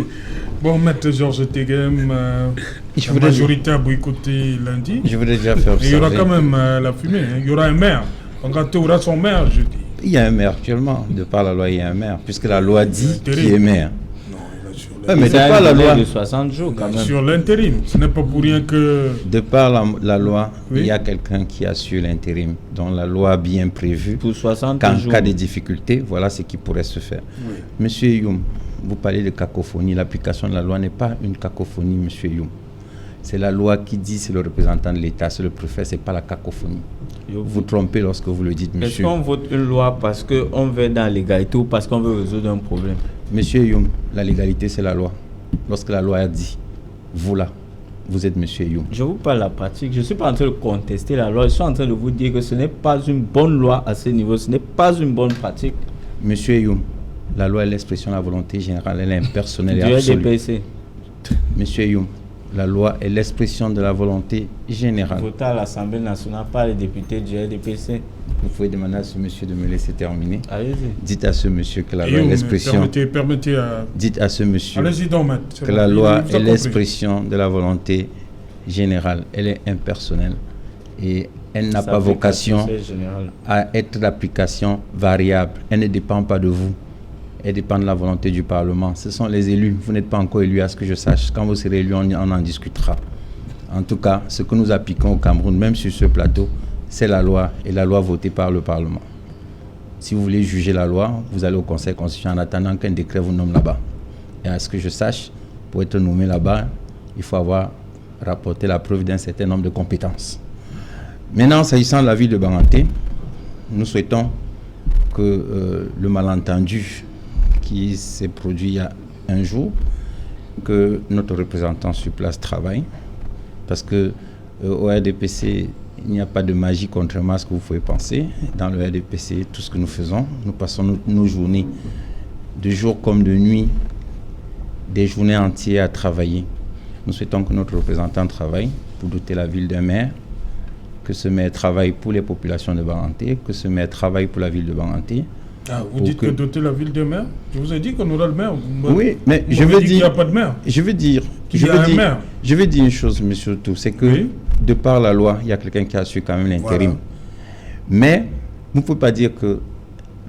Bon, maître Georges Teghem, la majorité a boycotté lundi. Je voudrais déjà faire observer. Il y aura quand même la fumée. Hein. Il y aura un maire. Banganté aura son maire, je dis. Il y a un maire actuellement. De par la loi, il y a un maire. Puisque la loi dit qui est maire. Non, il est sur Ouais, mais de C'est par la un délai loi, de 60 jours quand même. sur l'intérim. Ce n'est pas pour rien que... de par la loi, Oui. il y a quelqu'un qui assure l'intérim. Dont la loi a bien prévu Pour 60 qu'en jours. cas de difficulté, voilà ce qui pourrait se faire. Oui. Monsieur Youm, vous parlez de cacophonie. L'application de la loi n'est pas une cacophonie, monsieur Youm. C'est la loi qui dit c'est le représentant de l'État, c'est le préfet, c'est pas la cacophonie. Vous trompez lorsque vous le dites, Est-ce monsieur. qu'on vote une loi parce qu'on veut dans l'égalité ou parce qu'on veut résoudre un problème? Monsieur Youm, la légalité, c'est la loi. Lorsque la loi a dit, vous là, vous êtes monsieur Youm. Je vous parle de la pratique. Je ne suis pas en train de contester la loi. Je suis en train de vous dire que ce n'est pas une bonne loi à ce niveau. Ce n'est pas une bonne pratique. Monsieur Youm, la loi est l'expression de la volonté générale, elle est impersonnelle et Du absolue. RDPC. Monsieur Youm, la loi est l'expression de la volonté générale. Voté à l'Assemblée nationale par les députés du RDPC. Vous pouvez demander à ce monsieur de me laisser terminer. Allez-y. Dites à ce monsieur que la loi est Youm, l'expression. permettez à... Dites à ce monsieur Allez-y donc, maître. C'est que bon. la Il loi vous a est compris. l'expression de la volonté générale. Elle est impersonnelle et elle n'a pas vocation à être d'application variable. Elle ne dépend pas de vous. Elle dépend de la volonté du Parlement. Ce sont les élus. Vous n'êtes pas encore élu à ce que je sache. Quand vous serez élu, on en discutera. En tout cas, ce que nous appliquons au Cameroun, même sur ce plateau, c'est la loi et la loi votée par le Parlement. Si vous voulez juger la loi, vous allez au Conseil constitutionnel en attendant qu'un décret vous nomme là-bas. Et à ce que je sache, pour être nommé là-bas, il faut avoir rapporté la preuve d'un certain nombre de compétences. Maintenant, s'agissant de la ville de Banganté, nous souhaitons que le malentendu qui s'est produit il y a un jour, que notre représentant sur place travaille, parce que au RDPC, il n'y a pas de magie contrairement à ce que vous pouvez penser. Dans le RDPC, tout ce que nous faisons, nous passons nos journées de jour comme de nuit, des journées entières à travailler. Nous souhaitons que notre représentant travaille pour doter la ville d'un maire, que ce maire travaille pour les populations de Banganté, que ce maire travaille pour la ville de Banganté. Vous dites que doter la ville d'un maire? Je vous ai dit qu'on aura le maire. Oui, mais je veux dire qu'il n'y a pas de maire. Je veux dire une chose, monsieur Tout, c'est que de par la loi, il y a quelqu'un qui assure quand même l'intérim. Voilà. Mais vous ne pouvez pas dire que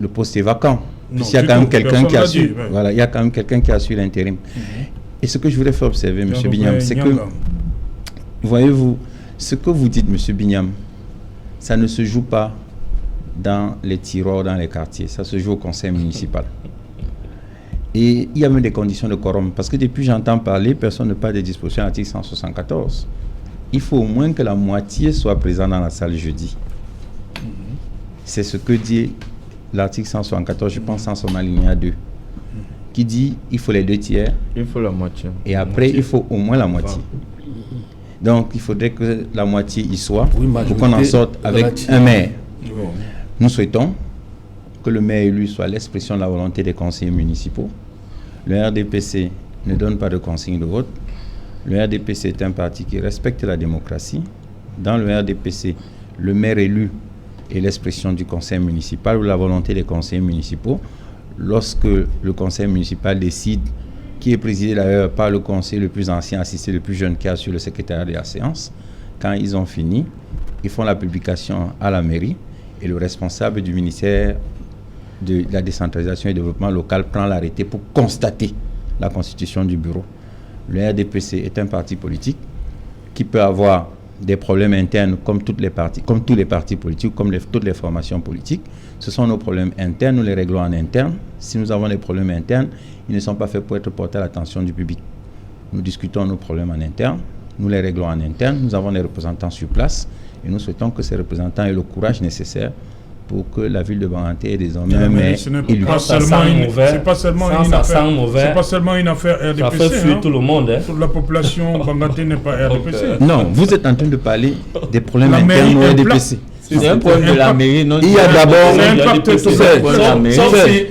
le poste est vacant. Il y a quand même quelqu'un qui assure. Voilà, il y a quand même quelqu'un qui assure l'intérim. Et ce que je voudrais faire observer, M. Bignam, c'est que, voyez-vous, ce que vous dites, M. Bignam, ça ne se joue pas dans les tiroirs, dans les quartiers. Ça se joue au conseil municipal. Et il y a même des conditions de quorum. Parce que depuis j'entends parler, personne ne parle des dispositions de l'article 174. Il faut au moins que la moitié soit présente dans la salle jeudi. C'est ce que dit l'article 174, je pense, en son alinéa 2, qui dit il faut les 2 tiers. Il faut la moitié. Et après, il faut au moins la moitié. Donc, il faudrait que la moitié y soit pour qu'on en sorte avec un maire. Nous souhaitons que le maire élu soit l'expression de la volonté des conseillers municipaux. Le RDPC ne donne pas de consigne de vote. Le RDPC est un parti qui respecte la démocratie. Dans le RDPC, le maire élu est l'expression du conseil municipal ou la volonté des conseillers municipaux. Lorsque le conseil municipal décide, qui est présidé d'ailleurs par le conseiller le plus ancien, assisté le plus jeune qui assure le secrétariat de la séance, quand ils ont fini, ils font la publication à la mairie et le responsable du ministère de la décentralisation et du développement local prend l'arrêté pour constater la constitution du bureau. Le RDPC est un parti politique qui peut avoir des problèmes internes comme tous les partis politiques, comme toutes les formations politiques. Ce sont nos problèmes internes, nous les réglons en interne. Si nous avons des problèmes internes, ils ne sont pas faits pour être portés à l'attention du public. Nous discutons nos problèmes en interne, nous les réglons en interne, nous avons des représentants sur place et nous souhaitons que ces représentants aient le courage nécessaire pour que la ville de Banganté ait désormais un maire élu. C'est pas seulement une affaire RDPC. Ça fait fuir tout le monde. Toute la population Banganté n'est pas RDPC. Non, vous êtes en train de parler des problèmes internes au RDPC. C'est un problème de la mairie. Il y a d'abord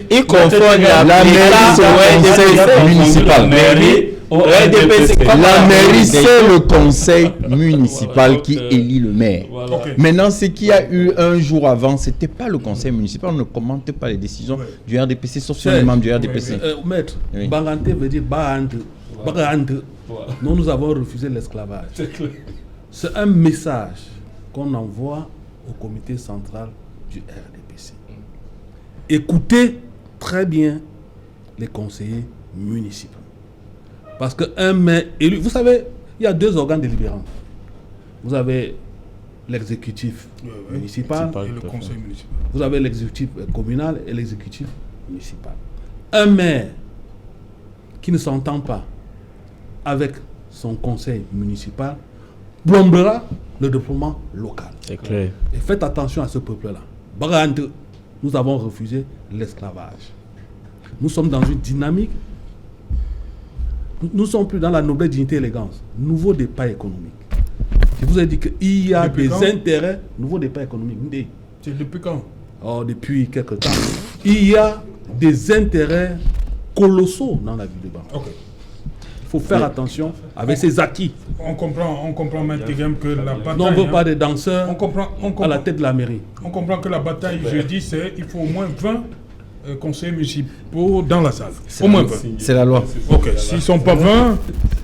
il confond la mairie sur le conseil municipal. La mairie, c'est le conseil municipal qui élit le maire. Maintenant, ce qu'il y a eu un jour avant, ce n'était pas le conseil municipal. On ne commente pas les décisions du RDPC, sauf sur les membres du RDPC. Maître, Banganté veut dire Bahante. Nous avons refusé l'esclavage. C'est un message qu'on envoie au comité central du RDPC. Écoutez très bien les conseillers municipaux. Parce qu'un maire élu, vous savez, il y a 2 organes délibérants. Vous avez l'exécutif municipal et le conseil municipal. Vous avez l'exécutif communal et l'exécutif municipal. Un maire qui ne s'entend pas avec son conseil municipal plombera le développement local. C'est clair. Et faites attention à ce peuple-là. Barante, nous avons refusé l'esclavage. Nous sommes dans une dynamique. Nous ne sommes plus dans la noblesse, dignité et élégance. Nouveau départ économique. Je vous ai dit qu'il y a des intérêts. Nouveau départ économique. C'est depuis quand? Depuis quelques temps. Il y a des intérêts colossaux dans la ville de Banganté. Il faut faire attention avec ces acquis. On comprend maintenant que la bataille... Non, on ne veut pas des danseurs à la tête de la mairie. On comprend que la bataille, jeudi, c'est il faut au moins 20 conseillers municipaux dans la salle. Au moins 20. C'est la loi. Ok, s'ils ne sont pas 20,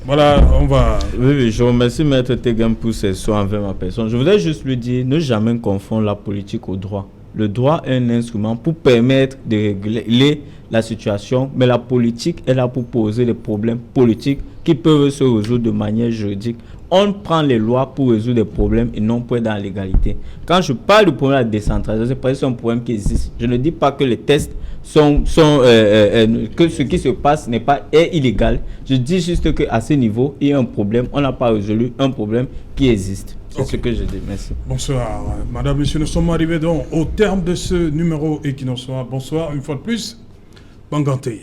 voilà, on va... Oui, je remercie Maître Tegem pour ses soins envers ma personne. Je voudrais juste lui dire, ne jamais confondre la politique au droit. Le droit est un instrument pour permettre de régler la situation, mais la politique est là pour poser des problèmes politiques qui peuvent se résoudre de manière juridique. On prend les lois pour résoudre des problèmes et non pour être dans l'égalité. Quand je parle du problème de la décentralisation, c'est parce que c'est un problème qui existe. Je ne dis pas que les tests que ce qui se passe est illégal. Je dis juste qu'à ce niveau, il y a un problème. On n'a pas résolu un problème qui existe. C'est ce que je dis. Merci. Bonsoir, madame, monsieur. Nous sommes arrivés donc au terme de ce numéro Equinox Soir. Bonsoir, une fois de plus, Banganté.